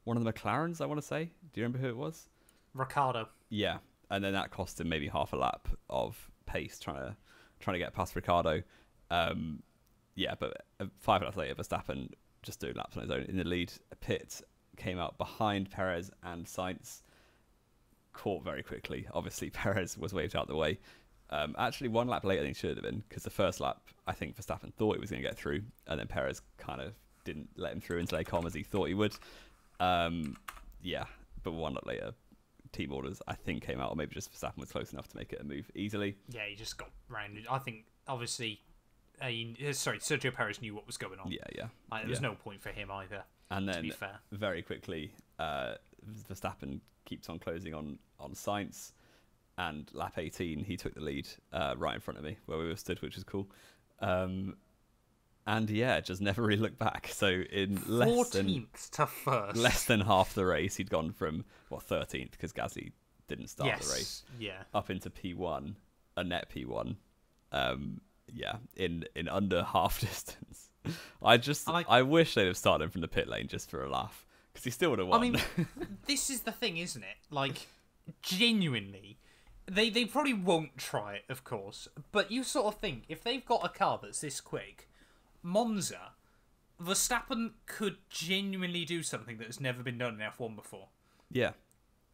one of the McLarens, I want to say. Do you remember who it was? Ricciardo. Yeah, and then that cost him maybe half a lap of pace trying to get past Ricciardo. But 5 laps later, Verstappen just doing laps on his own in the lead. Pit came out behind Perez and Sainz, caught very quickly. Obviously, Perez was waved out the way. Actually, 1 lap later than he should have been, because the first lap, I think Verstappen thought he was going to get through, and then Perez kind of didn't let him through into Les Combes as he thought he would. But 1 lap later, team orders, I think, came out, or maybe just Verstappen was close enough to make it a move easily. Yeah, he just got rounded. I think, obviously, Sergio Perez knew what was going on. Yeah. There was no point for him either, and then, to be fair. Very quickly, Verstappen keeps on closing on Sainz, and lap 18, he took the lead right in front of me, where we were stood, which is cool. Just never really looked back. So in 14th to first, less than half the race, he'd gone from 13th because Gasly didn't start the race, up into P1, a net P1. In under half distance. I wish they'd have started him from the pit lane just for a laugh, because he still would have won. I mean, this is the thing, isn't it? Like, genuinely, they probably won't try it, of course, but you sort of think, if they've got a car that's this quick, Monza, Verstappen could genuinely do something that has never been done in F1 before. Yeah.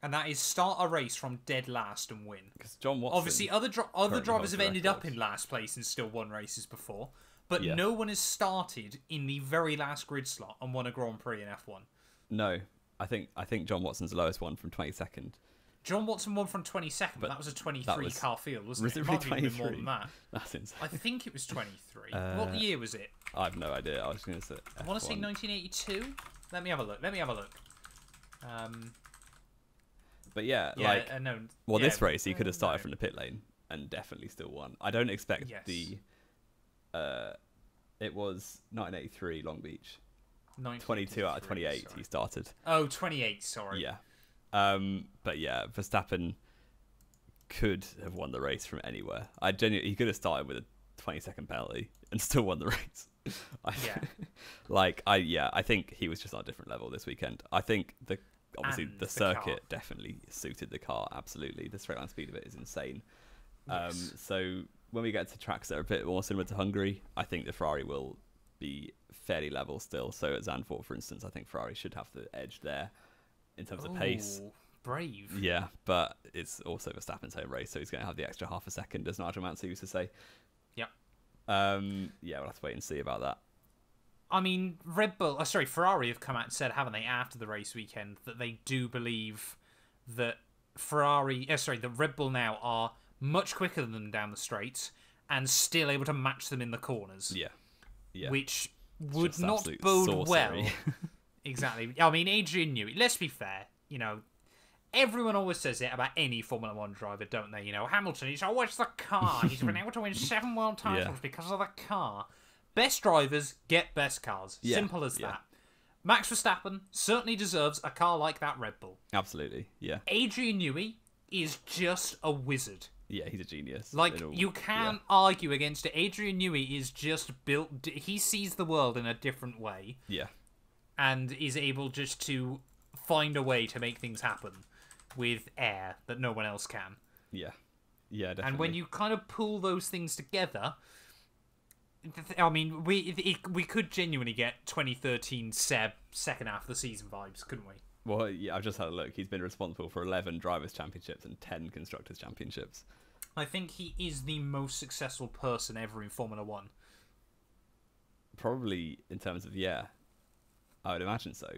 And that is start a race from dead last and win. Because John Watson, obviously, other drivers have ended up in last place and still won races before, but no one has started in the very last grid slot and won a Grand Prix in F1. No, I think John Watson's the lowest one from 22nd. John Watson won from 22nd, but that was a 23 car field, wasn't it? Was it really 23? More than that. That's insane. I think it was 23. What year was it? I have no idea. I was going to say I want to say 1982. Let me have a look. But this race he could have started from the pit lane and definitely still won. I don't expect it was 1983 Long Beach. 22 out of 28 he started. Oh, 28, sorry. Yeah. Verstappen could have won the race from anywhere. He could have started with a 20-second penalty and still won the race. I think he was just on a different level this weekend. I think the circuit definitely suited the car. Absolutely, the straight line speed of it is insane. Yes. So when we get to tracks that are a bit more similar to Hungary, I think the Ferrari will be fairly level still. So at Zandvoort, for instance, I think Ferrari should have the edge there in terms of pace. brave. Yeah, but it's also Verstappen's home race, so he's going to have the extra half a second, as Nigel Mansell used to say. Yep. Yeah, we'll have to wait and see about that. I mean, Ferrari have come out and said, haven't they, after the race weekend, that they do believe that that Red Bull now are much quicker than them down the straights and still able to match them in the corners. Yeah. Which would not bode well. Exactly. I mean, Adrian Newey, let's be fair, everyone always says it about any Formula 1 driver, don't they? Hamilton, it's always the car. He's been able to win 7 world titles because of the car. Best drivers get best cars. Simple as that. Max Verstappen certainly deserves a car like that Red Bull. Absolutely, yeah. Adrian Newey is just a wizard. Yeah, he's a genius. You can't argue against it. Adrian Newey is just built... He sees the world in a different way. Yeah. And is able just to find a way to make things happen with air that no one else can. Yeah. Yeah, definitely. And when you kind of pull those things together... I mean, we could genuinely get 2013 Seb second half of the season vibes, couldn't we? Well, yeah, I've just had a look. He's been responsible for 11 Drivers' Championships and 10 Constructors' Championships. I think he is the most successful person ever in Formula 1. Probably in terms of, I would imagine so.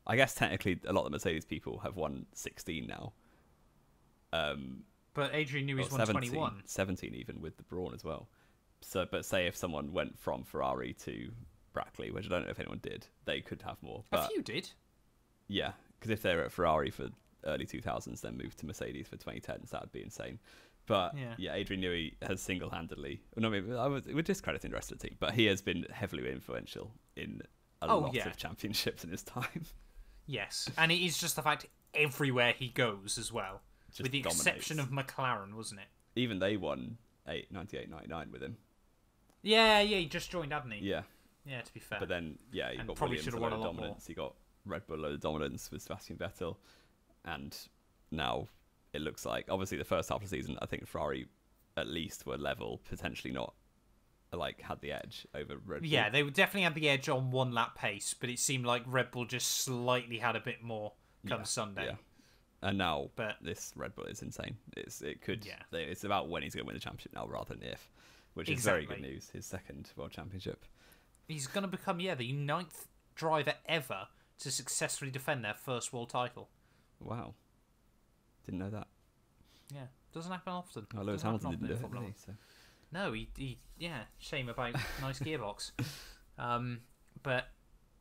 I guess technically a lot of the Mercedes people have won 16 now. But Adrian Newey's won 21. 17 even, with the Brawn as well. So, but say if someone went from Ferrari to Brackley, which I don't know if anyone did, they could have more. But, a few did. Yeah, because if they were at Ferrari for early 2000s, then moved to Mercedes for 2010s, that would be insane. But Adrian Newey has single-handedly... we're discrediting the rest of the team, but he has been heavily influential in a lot of championships in his time. Yes, and it is just the fact everywhere he goes as well. Just with the dominates. exception of McLaren, wasn't it? Even they won 98-99 with him. Yeah, he just joined, hadn't he? Yeah. Yeah, to be fair. But then, he got probably Williams should a have load won of a lot dominance. more. He got Red Bull a load of dominance with Sebastian Vettel. And now it looks like, obviously the first half of the season, I think Ferrari at least were level, potentially not, had the edge over Red Bull. Yeah, they definitely had the edge on one lap pace, but it seemed like Red Bull just slightly had a bit more come Sunday. Yeah. And now this Red Bull is insane. It's about when he's going to win the championship now rather than if, which is very good news. His second world championship. He's going to become the 9th driver ever to successfully defend their first world title. Wow. Didn't know that. Yeah, doesn't happen often. Oh, Lewis Hamilton didn't do it, did he? So. No, he shame about nice gearbox. But...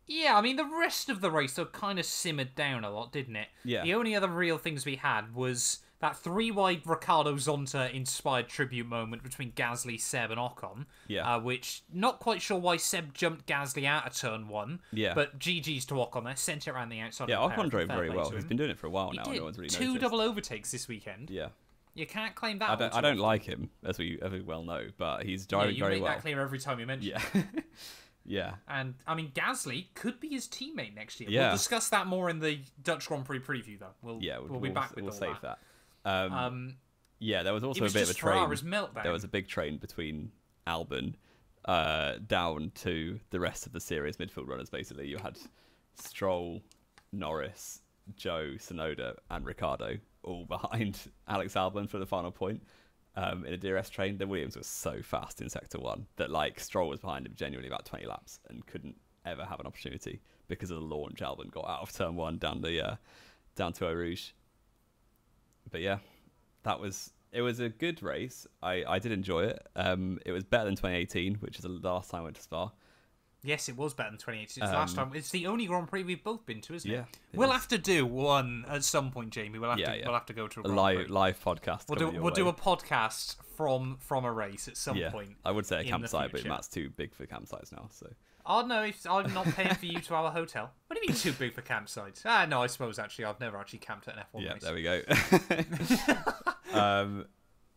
Yeah, I mean, the rest of the race kind of simmered down a lot, didn't it? Yeah. The only other real things we had was that 3-wide Riccardo Zonta-inspired tribute moment between Gasly, Seb, and Ocon. Yeah. Which, not quite sure why Seb jumped Gasly out of turn 1. Yeah. But GG's to Ocon there, sent it around the outside. Yeah, Ocon drove very well. He's been doing it for a while now. He did. No one's really 2 noticed. double overtakes this weekend. Yeah. You can't claim that. I don't like him, as we well know, but he's driving very well. You make that clear every time you mention it. Yeah. Yeah. And, I mean, Gasly could be his teammate next year. Yeah. We'll discuss that more in the Dutch Grand Prix preview, though. We'll be back with all save that. Yeah, there was also a bit of a train. Meltdown. There was a big train between Albon down to the rest of the series midfield runners, basically. You had Stroll, Norris, Joe, Tsunoda, and Ricciardo all behind Alex Albon for the final point. In a DRS train, the Williams was so fast in Sector 1 that Stroll was behind him genuinely about 20 laps and couldn't ever have an opportunity because of the launch Albon got out of Turn 1 down to Eau Rouge. But yeah, it was a good race. I did enjoy it. It was better than 2018, which is the last time I went to Spa. Yes, it was better than 2018. It's the last time. It's the only Grand Prix we've both been to, isn't it? We'll have to do one at some point, Jamie. We'll have to go to a live podcast. We'll do a podcast from a race at some point. I would say a campsite, but Matt's too big for campsites now. So. Oh no, I'm not paying for you to our hotel. What do you mean too big for campsites? No, I suppose actually I've never actually camped at an F1 race. There we go.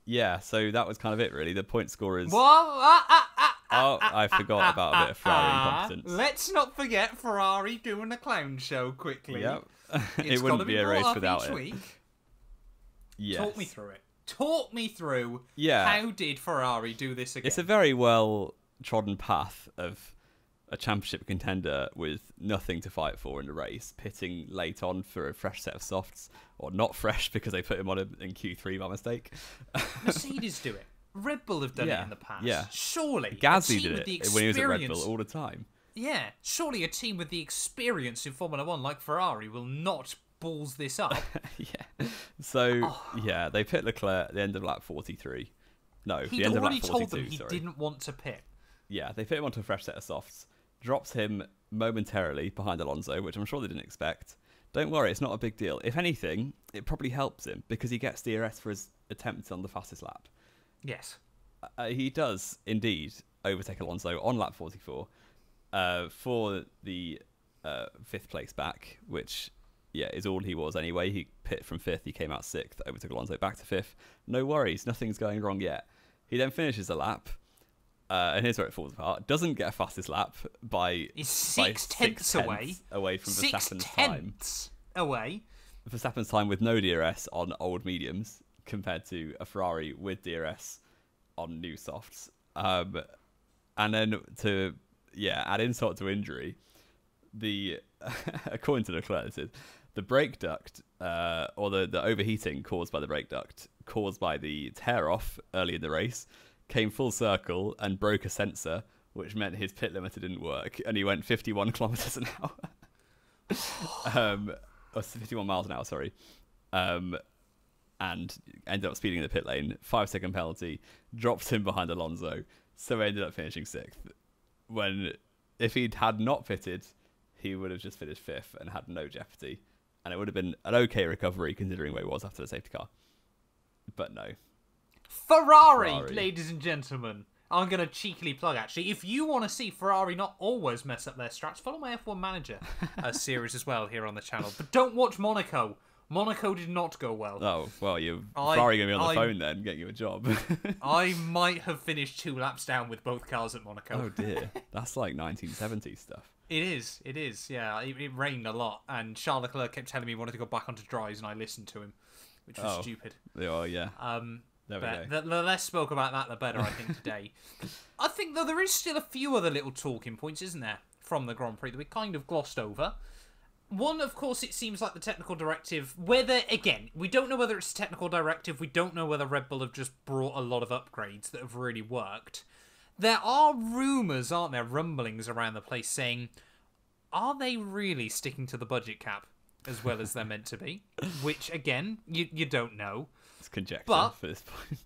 Yeah, so that was kind of it really. The point scorers. I forgot about a bit of Ferrari incompetence. Let's not forget Ferrari doing a clown show quickly. Yep. It wouldn't be a race without it. Week. Yes. Talk me through it. Talk me through how did Ferrari do this again? It's a very well trodden path of a championship contender with nothing to fight for in the race, pitting late on for a fresh set of softs, or not fresh because they put him on in Q3 by mistake. Mercedes do it. Red Bull have done it in the past. Yeah. Surely. Gasly did it when he was at Red Bull all the time. Yeah. Surely a team with the experience in Formula 1 like Ferrari will not balls this up. Yeah. So, yeah, they pit Leclerc at the end of lap 43. No, the end of lap 42, He'd already told them he didn't want to pit. Yeah, they put him onto a fresh set of softs, drops him momentarily behind Alonso, which I'm sure they didn't expect. Don't worry, it's not a big deal. If anything, it probably helps him because he gets DRS for his attempts on the fastest lap. Yes. He does indeed overtake Alonso on lap 44 for the 5th place back, which is all he was anyway. He pit from 5th, he came out 6th, overtook Alonso back to 5th. No worries, nothing's going wrong yet. He then finishes the lap. And here's where it falls apart. Doesn't get a fastest lap by 6 tenths away from Verstappen's time. 6 tenths away. Verstappen's time with no DRS on old mediums compared to a Ferrari with DRS on new softs. And then to add insult to injury, according to Leclerc, the brake duct or the overheating caused by the brake duct, caused by the tear off early in the race, came full circle and broke a sensor, which meant his pit limiter didn't work, and he went 51 kilometers an hour, or 51 miles an hour, sorry, and ended up speeding in the pit lane. 5-second penalty, dropped him behind Alonso, so he ended up finishing 6th. When if he'd had not pitted, he would have just finished 5th and had no jeopardy, and it would have been an okay recovery considering where he was after the safety car. But no. Ferrari, ladies and gentlemen. I'm going to cheekily plug, actually. If you want to see Ferrari not always mess up their strats, follow my F1 Manager series as well here on the channel. But don't watch Monaco. Monaco did not go well. Oh, well, Ferrari going to be on the phone then, getting you a job. I might have finished 2 laps down with both cars at Monaco. Oh, dear. That's like 1970s stuff. It is, yeah. It rained a lot, and Charles Leclerc kept telling me he wanted to go back onto dries, and I listened to him, which was stupid. Oh, yeah. There we go. The less spoke about that, the better, I think, today. I think, though, there is still a few other little talking points, isn't there, from the Grand Prix that we kind of glossed over. One, of course, it seems like the technical directive, again, we don't know whether it's a technical directive, we don't know whether Red Bull have just brought a lot of upgrades that have really worked. There are rumours, aren't there, rumblings around the place saying, are they really sticking to the budget cap as well as they're meant to be? Which, again, you don't know. It's conjecture for this point.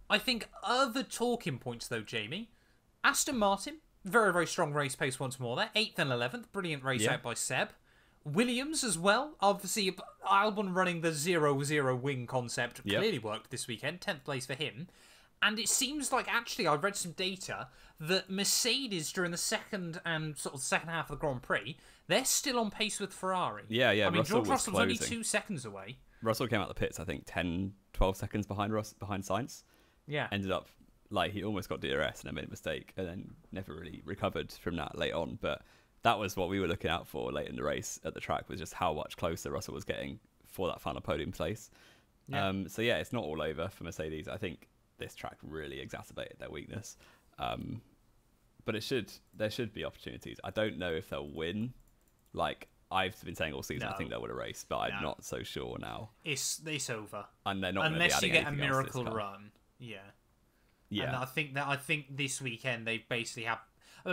I think other talking points, though, Jamie. Aston Martin, very, very strong race pace once more there. 8th and 11th, brilliant race out by Seb. Williams as well. Obviously, Albon running the 0-0 wing concept clearly worked this weekend. 10th place for him. And it seems like, actually, I read some data that Mercedes, during the second and sort of second half of the Grand Prix, they're still on pace with Ferrari. Yeah. I mean, George Russell's only 2 seconds away. Russell came out the pits, I think, 10, 12 seconds behind Sainz. Yeah. Ended up, he almost got DRS and then made a mistake and then never really recovered from that late on. But that was what we were looking out for late in the race at the track, was just how much closer Russell was getting for that final podium place. Yeah. It's not all over for Mercedes. I think this track really exacerbated their weakness. But there should be opportunities. I don't know if they'll win. I've been saying all season, I think they'll win a race, but I'm not so sure now. It's over, and they're not unless you get a miracle run. Yeah. And I think this weekend they basically have.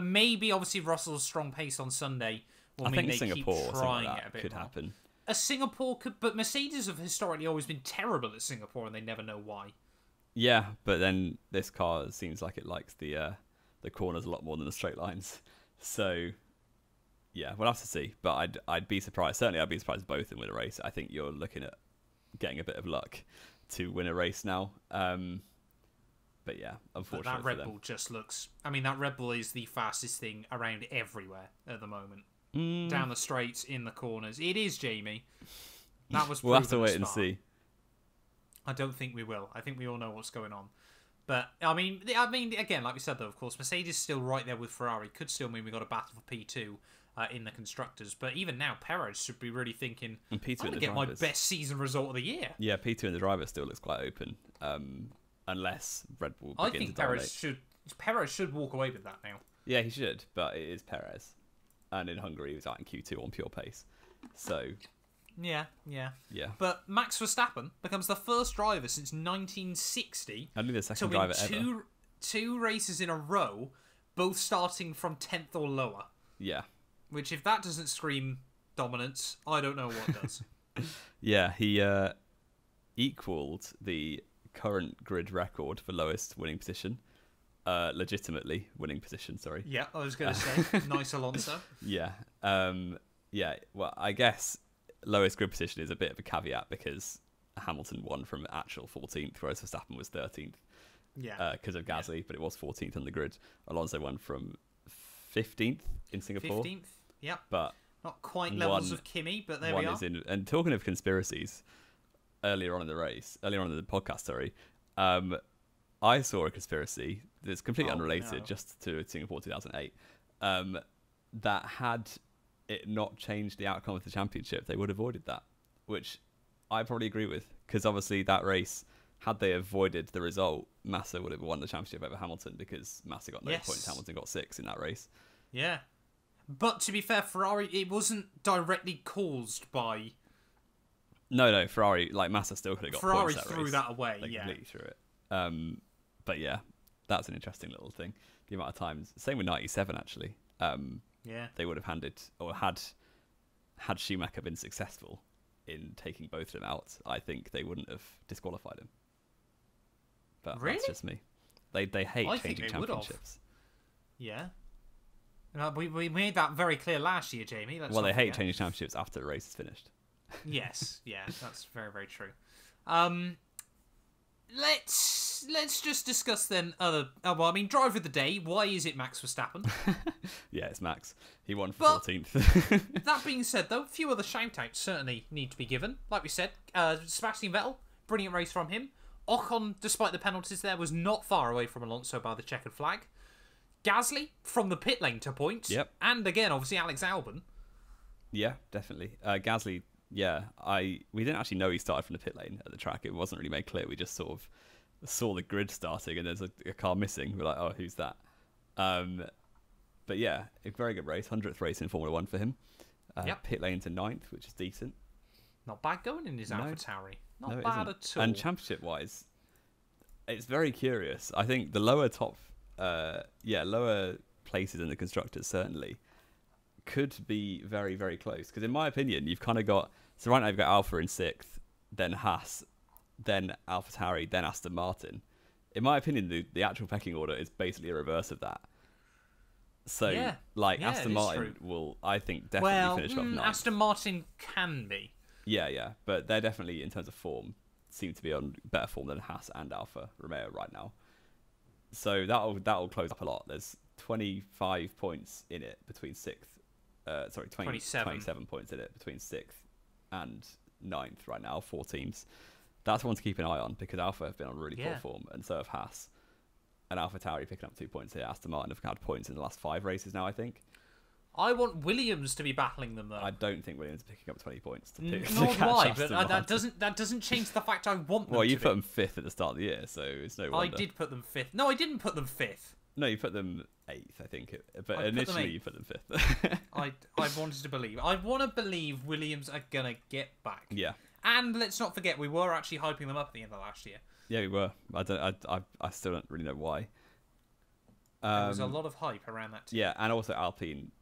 Maybe obviously Russell's strong pace on Sunday will mean they Singapore keep trying it a bit could more. Happen. A Singapore could, but Mercedes have historically always been terrible at Singapore, and they never know why. Yeah, but then this car seems like it likes the corners a lot more than the straight lines. So. Yeah, we'll have to see. But I'd be surprised. Certainly, I'd be surprised if both of them win a race. I think you're looking at getting a bit of luck to win a race now. But yeah, unfortunately, that Red Bull just looks. I mean, that Red Bull is the fastest thing around everywhere at the moment. Down the straights, in the corners. It is, Jamie. That was. We'll have to wait and see. I don't think we will. I think we all know what's going on. But I mean, again, like we said, though, of course, Mercedes is still right there with Ferrari. Could still mean we got a battle for P2 in the constructors. But even now, Perez should be really thinking, I'm going to get my best season result of the year. Yeah, P2 in the driver still looks quite open, unless Red Bull begins to dominate. Perez should walk away with that now. Yeah, he should, but it is Perez. And in Hungary, he was out in Q2 on pure pace. So... Yeah. But Max Verstappen becomes the first driver since 1960 only the second to win driver ever. two races in a row, both starting from 10th or lower. Yeah. Which, if that doesn't scream dominance, I don't know what does. Yeah, he equalled the current grid record for lowest winning position. Legitimately winning position, sorry. Yeah, I was going to say. Nice Alonso. Yeah. Well, I guess lowest grid position is a bit of a caveat because Hamilton won from actual 14th, whereas Verstappen was 13th. Yeah. Because of Gasly, but it was 14th on the grid. Alonso won from 15th in Singapore. 15th, yeah. But not quite levels of Kimi, but there we are. And talking of conspiracies, earlier on in the podcast, sorry, I saw a conspiracy that's completely unrelated, just to Singapore 2008, that had it not changed the outcome of the championship, they would have avoided that, which I probably agree with, because obviously that race, had they avoided the result, Massa would have won the championship over Hamilton, because Massa got no points, Hamilton got 6 in that race. Yeah. But to be fair, Ferrari, it wasn't directly caused by... No, Ferrari, Massa still could have got Ferrari points that threw race. that away, They completely threw it. But yeah, that's an interesting little thing. The amount of times, same with 97 actually. They would have had Schumacher been successful in taking both of them out, I think they wouldn't have disqualified him. But that's just me. They hate changing championships. Yeah. We made that very clear last year, Jamie. They hate changing championships after the race is finished. Yes, that's very, very true. Let's just discuss then driver of the day. Why is it Max Verstappen? Yeah, it's Max. He won for 14th. That being said, though, a few other shout-outs certainly need to be given. Like we said, Sebastian Vettel, brilliant race from him. Ocon, despite the penalties there, was not far away from Alonso by the checkered flag. Gasly, from the pit lane to points. Yep. And again, obviously, Alex Albon. Yeah, definitely. Gasly, we didn't actually know he started from the pit lane at the track. It wasn't really made clear. We just sort of saw the grid starting and there's a car missing. We're like, oh, who's that? But yeah, a very good race. 100th race in Formula 1 for him. Pit lane to 9th, which is decent. Not bad going in his AlphaTauri. Not bad at all. And championship-wise, it's very curious. I think the lower places in the constructors certainly could be very, very close. Because in my opinion, you've kind of got... So right now you've got Alfa in 6th, then Haas, then AlphaTauri, then Aston Martin. In my opinion, the actual pecking order is basically a reverse of that. So, Aston Martin will, I think, definitely finish above 9th. Aston Martin can be. Yeah, but they're definitely, in terms of form, seem to be on better form than Haas and Alfa Romeo right now. So that'll close up a lot. There's 25 points in it between 6th. 27 points in it between 6th and 9th right now, 4 teams. That's one to keep an eye on because Alfa have been on really poor form, and so have Haas. And AlphaTauri picking up 2 points here. Aston Martin have had points in the last 5 races now, I think. I want Williams to be battling them though. I don't think Williams is picking up 20 points to pick. Nor do I, but that doesn't change the fact I want them. Well, you put them 5th at the start of the year, so it's no wonder. I did put them 5th. No, I didn't put them 5th. No, you put them 8th, I think. But initially, you put them 5th. I wanted to believe. I want to believe Williams are gonna get back. Yeah. And let's not forget, we were actually hyping them up at the end of last year. Yeah, we were. I still don't really know why. There was a lot of hype around that team. Yeah, and also Alpine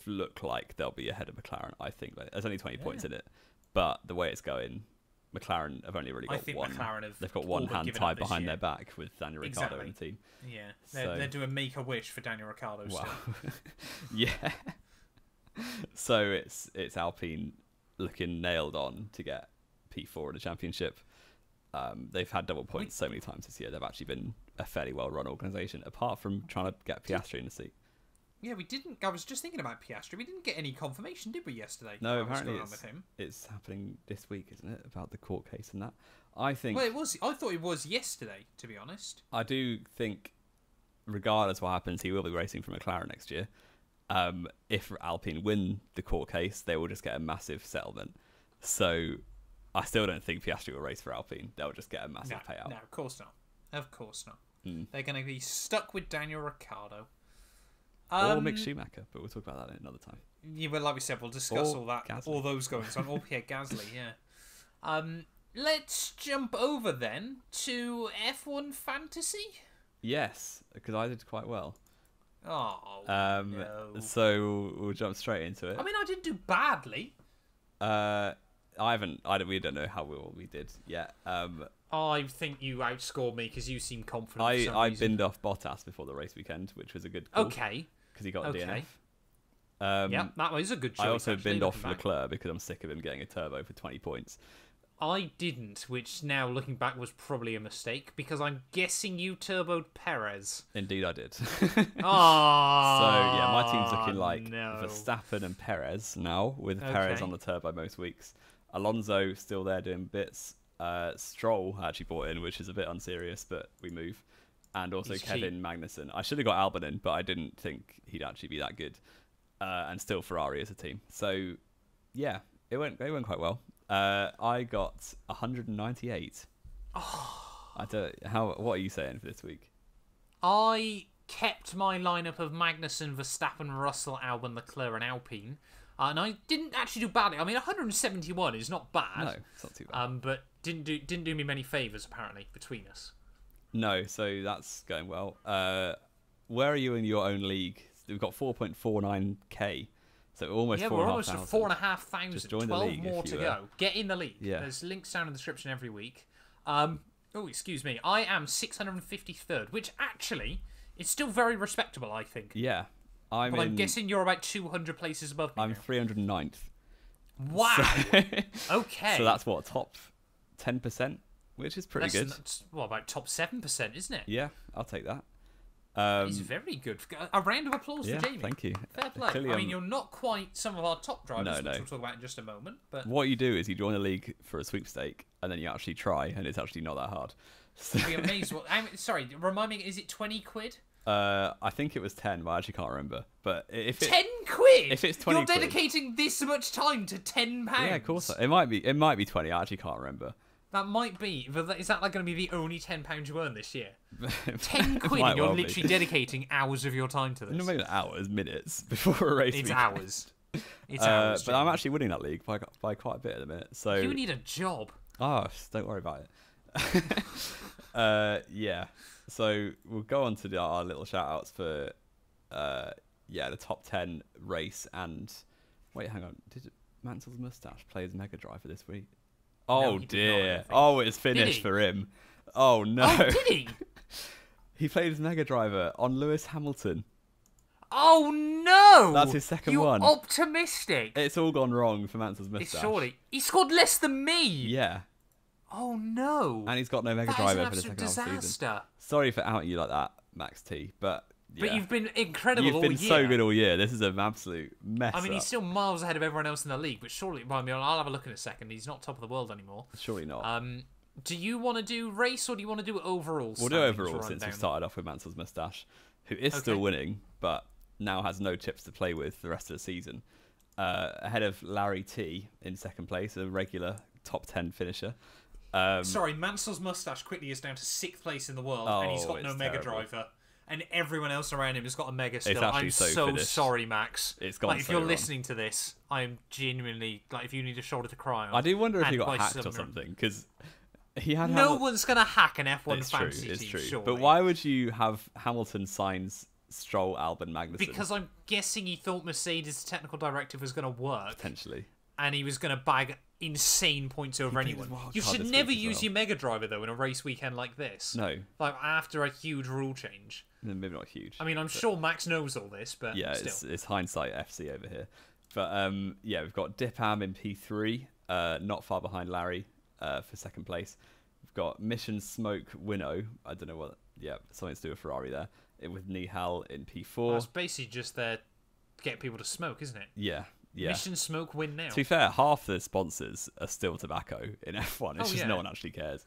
look like they'll be ahead of McLaren, I think. There's only 20 points in it. But the way it's going, McLaren have only really got one. They've got one hand tied behind their back with Daniel Ricciardo in the team. Yeah, they're doing Make-A-Wish for Daniel Ricciardo still. Yeah. So it's Alpine looking nailed on to get P4 in the championship. They've had double points so many times this year. They've actually been a fairly well-run organisation, apart from trying to get Piastri in the seat. Yeah, we didn't. I was just thinking about Piastri. We didn't get any confirmation, did we, yesterday? No, apparently it's happening this week, isn't it? About the court case and that. I think. Well, it was. I thought it was yesterday, to be honest. I do think, regardless of what happens, he will be racing for McLaren next year. If Alpine win the court case, they will just get a massive settlement. So, I still don't think Piastri will race for Alpine. They'll just get a massive payout. No, of course not. Of course not. They're going to be stuck with Daniel Ricciardo. Or Mick Schumacher, but we'll talk about that another time. Yeah, well, like we said, we'll discuss all those goings on. Or Pierre Gasly, yeah. Let's jump over then to F1 Fantasy. Yes, because I did quite well. Oh, no. So we'll jump straight into it. I mean, I didn't do badly. We don't know how well we did yet. I think you outscored me because you seem confident. I binned off Bottas before the race weekend, which was a good call. Okay. Because he got a DNF. Yeah, that was a good choice. I also binned off Leclerc because I'm sick of him getting a turbo for 20 points. I didn't, which now looking back was probably a mistake because I'm guessing you turboed Perez. Indeed, I did. Oh, so yeah, my team's looking like Verstappen and Perez now, with Perez on the turbo most weeks. Alonso still there doing bits. Stroll actually bought in, which is a bit unserious, but we move. And also Kevin Magnussen. I should have got Albon in, but I didn't think he'd actually be that good. And still Ferrari as a team. So yeah, it went quite well. I got 198. Oh. What are you saying for this week? I kept my lineup of Magnussen, Verstappen, Russell, Albon, Leclerc, and Alpine, and I didn't actually do badly. I mean, 171 is not bad. No, it's not too bad. But didn't do me many favors apparently between us. No, so that's going well. Where are you in your own league? We've got 4.49k. So almost 4,500. Yeah, we're almost at 4,500. Just join 12 the league more to go. Get in the league. Yeah. There's links down in the description every week. Excuse me. I am 653rd, which actually is still very respectable, I think. Yeah. I'm guessing you're about 200 places above me. I'm 309th. Wow. So, okay. So that's what, top 10%, which is pretty good. About top 7%, isn't it? Yeah, I'll take that. It's very good. A round of applause for Jamie. Thank you. Fair play. Clearly, I mean, you're not quite some of our top drivers, which we'll talk about in just a moment. But what you do is you join a league for a sweepstake, and then you actually try, and it's actually not that hard. So you'd be amazed. Sorry, remind me, is it 20 quid? I think it was 10, but I actually can't remember. But if 10 quid? If it's 20 you're dedicating this much time to £10. Yeah, of course. It might be 20. I actually can't remember. That might be. But is that like going to be the only £10 you earn this year? 10 quid, and you're literally dedicating hours of your time to this. No, maybe hours, minutes before a race. It's hours. It's hours. But I'm actually winning that league by quite a bit at the minute. So you need a job. Oh, don't worry about it. Yeah. So we'll go on to our little shout outs for the top 10 race and wait, hang on. Did Mansell's mustache play his Mega Driver this week? Oh dear. Oh, it's finished for him. Oh no. Oh, did he? He played his Mega Driver on Lewis Hamilton. Oh no! That's his second one. You're optimistic. It's all gone wrong for Mansell's mustache. Surely. He scored less than me. Yeah. Oh no. And he's got no Mega Driver for the second half of the season. Sorry for outing you like that, Max T, but yeah. But you've been incredible all year. You've been so good all year. This is an absolute mess. I mean, he's still miles ahead of everyone else in the league, but surely, I'll have a look in a second. He's not top of the world anymore. Surely not. Do you want to do race or do you want to do overall? We'll do overall since we started off with Mansell's mustache, who is still winning, but now has no chips to play with the rest of the season. Ahead of Larry T in second place, a regular top 10 finisher. Sorry, Mansell's mustache quickly is down to 6th place in the world, and he's got no Mega Driver. And everyone else around him has got a Mega still. I'm so sorry, Max. It's gone if you're listening to this, I'm genuinely if you need a shoulder to cry on. I do wonder if he got hacked or something because he had. No one's gonna hack an F1 fantasy team. It's true. Surely. But why would you have Hamilton signs Stroll, Albon, Magnussen? Because I'm guessing he thought Mercedes' technical directive was going to work potentially, and he was going to bag insane points over anyone. You should never use your Mega Driver though in a race weekend like this. No, after a huge rule change. Maybe not huge. I mean, I'm sure Max knows all this, but yeah, still. It's hindsight FC over here. But we've got Dipam in P3, not far behind Larry for second place. We've got Mission Smoke Winnow. I don't know what. Yeah, something to do with Ferrari there. With Nihal in P4. Well, it's basically just there to get people to smoke, isn't it? Yeah. Mission Smoke Win Now. To be fair, half the sponsors are still tobacco in F1. It's just no one actually cares.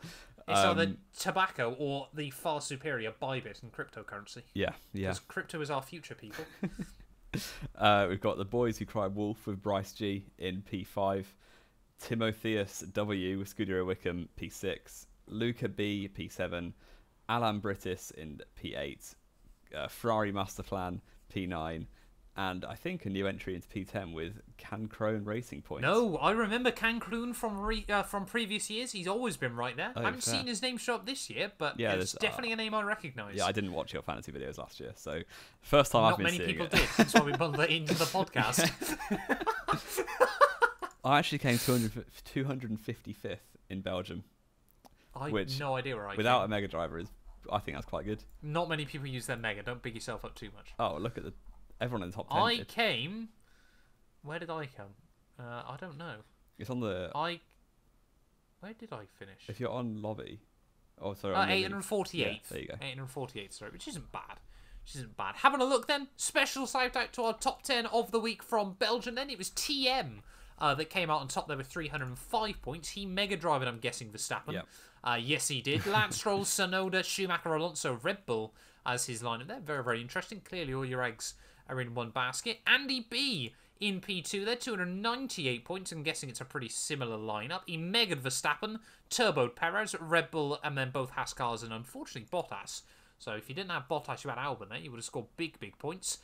It's either tobacco or the far superior Bybit and cryptocurrency. Yeah. Because crypto is our future, people. We've got the Boys Who Cry Wolf with Bryce G in P5. Timotheus W with Scuderia Wickham P6. Luca B P7. Alan Brittis in P8. Ferrari Masterplan P9, and I think a new entry into P10 with Cancrone Racing Points. No, I remember Cancrone from previous years. He's always been right there. I haven't seen his name show up this year, but it's definitely a name I recognise. Yeah, I didn't watch your fantasy videos last year, so first time I've been seeing it. Not many people did. That's why we bundled it into the podcast. I actually came 255th in Belgium. I have no idea where I without came. a Mega Driver I think that's quite good. Not many people use their Mega. Don't big yourself up too much. Oh, look at everyone in the top 10 I did. came... Where did I come? I don't know. It's on the... Where did I finish? If you're on lobby... Oh, sorry. 848. Yeah, there you go. 848, sorry, which isn't bad. Having a look then. Special shout out to our top 10 of the week from Belgium then. It was TM that came out on top there with 305 points. He Mega Drive it, I'm guessing, Verstappen. Yep. Yes, he did. Lance Stroll, Sonoda, Schumacher, Alonso, Red Bull as his lineup there. Very, very interesting. Clearly all your eggs are in one basket. Andy B in P2 there, 298 points. I'm guessing it's a pretty similar lineup. He Megaed Verstappen, turboed Perez, Red Bull, and then both Haas cars, and unfortunately Bottas. So if you didn't have Bottas, you had Albon there. You would have scored big, big points.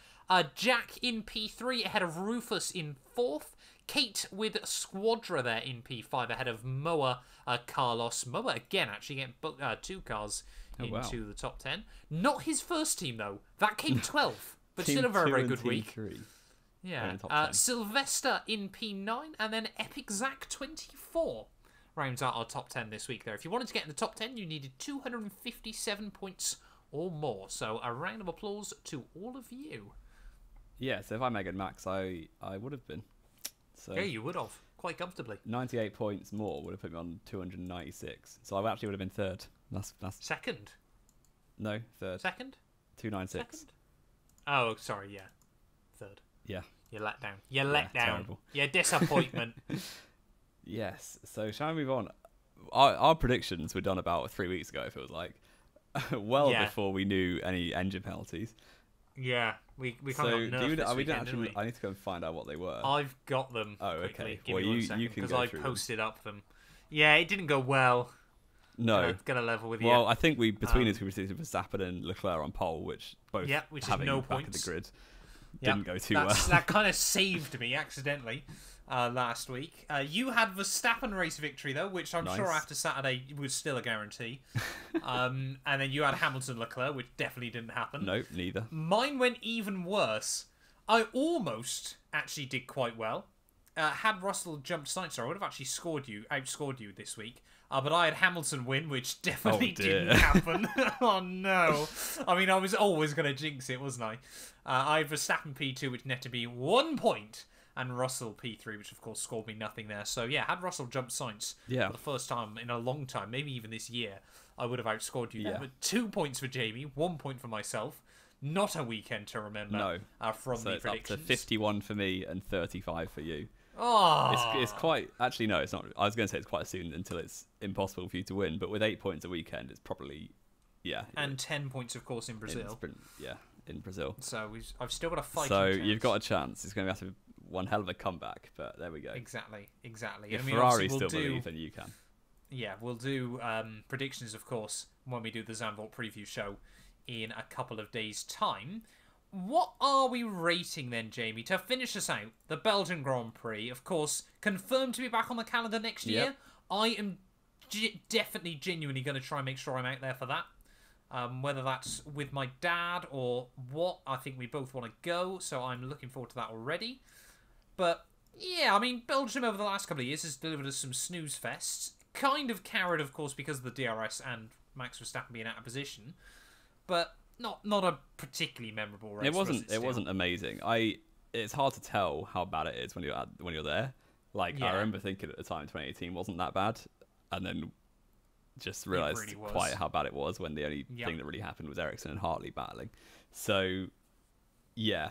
Jack in P3 ahead of Rufus in 4th. Kate with Squadra there in P5 ahead of Moa Carlos. Moa again actually getting 2 cars into the top 10. Not his first team though. That came 12th, but still a very, very good week. 3. Yeah. Sylvester in P9 and then Epic Zach 24 rounds out our top 10 this week there. If you wanted to get in the top 10, you needed 257 points or more. So a round of applause to all of you. Yeah, so if I Megan Max, I would have been. So yeah, you would have. Quite comfortably. 98 points more would have put me on 296. So I actually would have been third. That's second? No, third. Second? 296. Second? Oh, sorry, yeah. Third. Yeah. You're let down. You're let down. Terrible. You're disappointment. Yes. So shall we move on? Our predictions were done about 3 weeks ago, it feels like. Before we knew any engine penalties. Yeah, we kind of got nerfed this weekend. I need to go and find out what they were. I've got them. Oh, quickly. okay. Give well, me 1 you second, can because go I through posted up them. Yeah, it didn't go well. No, gonna level with you. Well, I think between us we received Verstappen and Leclerc on pole, which both which having is no back points. of the grid didn't go too well. That kind of saved me accidentally last week. You had Verstappen race victory though, which I'm sure after Saturday was still a guarantee. And then you had Hamilton Leclerc, which definitely didn't happen. Nope, neither. Mine went even worse. I almost actually did quite well. Had Russell jumped Sainz, I would have actually outscored you this week. But I had Hamilton win, which definitely didn't happen. Oh no! I mean, I was always going to jinx it, wasn't I? I had Verstappen P2, which netted me 1 point, and Russell P3, which of course scored me nothing there. So yeah, had Russell jumped Sainz for the first time in a long time, maybe even this year, I would have outscored you there. But 2 points for Jamie, 1 point for myself. Not a weekend to remember from the predictions. It's up to 51 for me and 35 for you. Oh, it's quite. Actually, no, it's not. I was going to say it's quite soon until it's impossible for you to win. But with 8 points a weekend, it's probably And 10 points, of course, in Brazil. In Brazil. So I've still got a fight. So you've got a chance. It's going to have to be one hell of a comeback. But there we go. Exactly. If Ferrari still believe, then you can. Yeah, we'll do predictions, of course, when we do the Zandvoort preview show in a couple of days' time. What are we rating then, Jamie, to finish us out? The Belgian Grand Prix, of course, confirmed to be back on the calendar next year. I am definitely, genuinely going to try and make sure I'm out there for that. Whether that's with my dad or what, I think we both want to go, so I'm looking forward to that already. But, yeah, I mean, Belgium over the last couple of years has delivered us some snooze fests. Kind of carried, of course, because of the DRS and Max Verstappen being out of position. But not a particularly memorable race. It wasn't amazing. It's hard to tell how bad it is when you're there. Like I remember thinking at the time 2018 wasn't that bad, and then just realised really quite how bad it was when the only thing that really happened was Ericsson and Hartley battling. So yeah,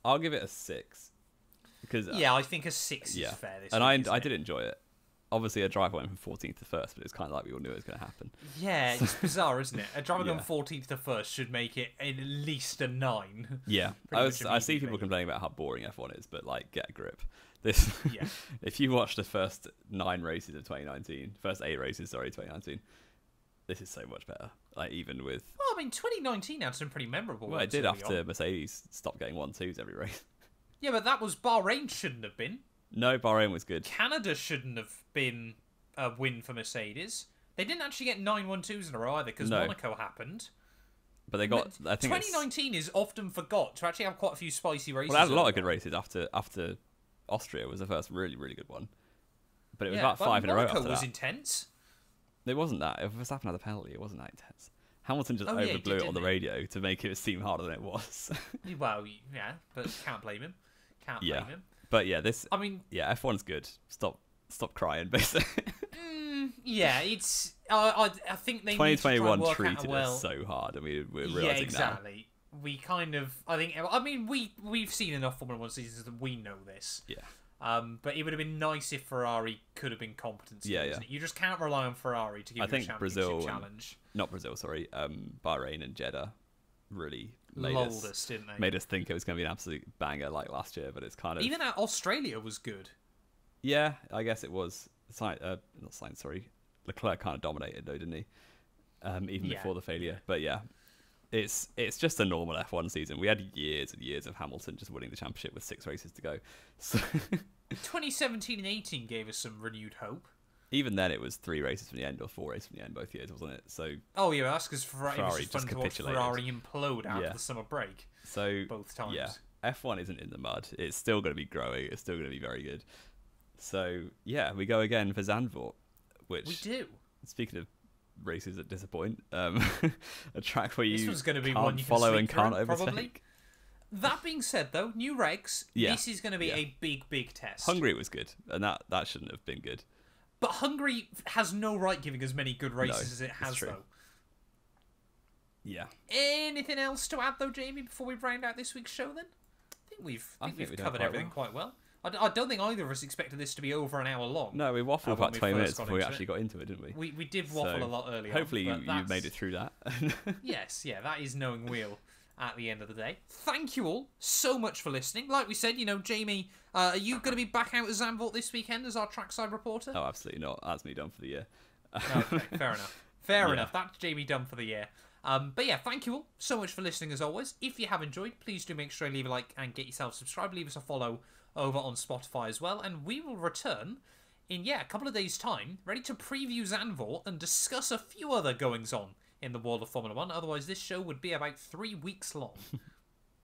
I'll give it a 6 because I think a 6 is fair. This and week, I did enjoy it. Obviously, a driver went from 14th to 1st, but it's kind of like we all knew it was going to happen. Yeah, it's bizarre, isn't it? A driver going 14th to 1st should make it at least a 9. Yeah, I see people complaining about how boring F1 is, but like, get a grip. If you watch the first 9 races of 2019, first 8 races, 2019, this is so much better. Like even with. Well, I mean, 2019 had some pretty memorable. Well, it did after Mercedes stopped getting 1-2s every race. Yeah, but that was Bahrain. Shouldn't have been. No, Bahrain was good. Canada shouldn't have been a win for Mercedes. They didn't actually get 9 1-2s in a row either because Monaco happened. But they got. I think 2019 is often forgot to actually have quite a few spicy races. Well, they had a lot of good races after Austria was the first really, really good one. But it was about 5 in a row after that. Monaco was intense. It wasn't that. If Verstappen had a penalty, it wasn't that intense. Hamilton just overblew it on the radio to make it seem harder than it was. Well, yeah, but can't blame him. Can't blame him. But yeah, I mean, F1's good. Stop crying, basically. Yeah, it's. I think they 2021 need to treated us so hard, and we're realizing now. Exactly. We kind of. I mean, we've seen enough Formula 1 seasons that we know this. Yeah. But it would have been nice if Ferrari could have been competent. Isn't it? You just can't rely on Ferrari to give you a championship challenge. Not Brazil, sorry. Bahrain and Jeddah really made us, didn't they? Made us think it was going to be an absolute banger like last year, but it's kind of. Even Australia was good. Yeah, I guess it was. Leclerc kind of dominated though, didn't he? Even before the failure. But yeah, it's just a normal F1 season. We had years and years of Hamilton just winning the championship with 6 races to go. So 2017 and 18 gave us some renewed hope. Even then, it was 3 races from the end or 4 races from the end both years, wasn't it? So that's because Ferrari was just fun to watch Ferrari implode after the summer break. So both times. Yeah, F1 isn't in the mud. It's still going to be growing. It's still going to be very good. So yeah, we go again for Zandvoort, which we do. Speaking of races that disappoint, a track where you can't follow and can't overtake. Probably. That being said, though, new regs. This is going to be a big test. Hungary was good, and that shouldn't have been good. But Hungary has no right giving as many good races as it has, though. Yeah. Anything else to add, though, Jamie, before we round out this week's show? Then I think we've covered everything quite well. I don't think either of us expected this to be over an hour long. No, we waffled about 20 minutes before we actually got into it, didn't we? We did waffle a lot earlier. Hopefully you made it through that. Yes, that is knowing Wheel at the end of the day. Thank you all so much for listening. Like we said, Jamie, are you going to be back out at Zandvoort this weekend as our trackside reporter? Oh, absolutely not. That's me done for the year. Okay, fair enough. Fair enough. That's Jamie done for the year. But yeah, thank you all so much for listening as always. If you have enjoyed, please do make sure you leave a like and get yourself subscribed. Leave us a follow over on Spotify as well. And we will return in, a couple of days' time, ready to preview Zandvoort and discuss a few other goings-on in the world of Formula 1. Otherwise, this show would be about 3 weeks long.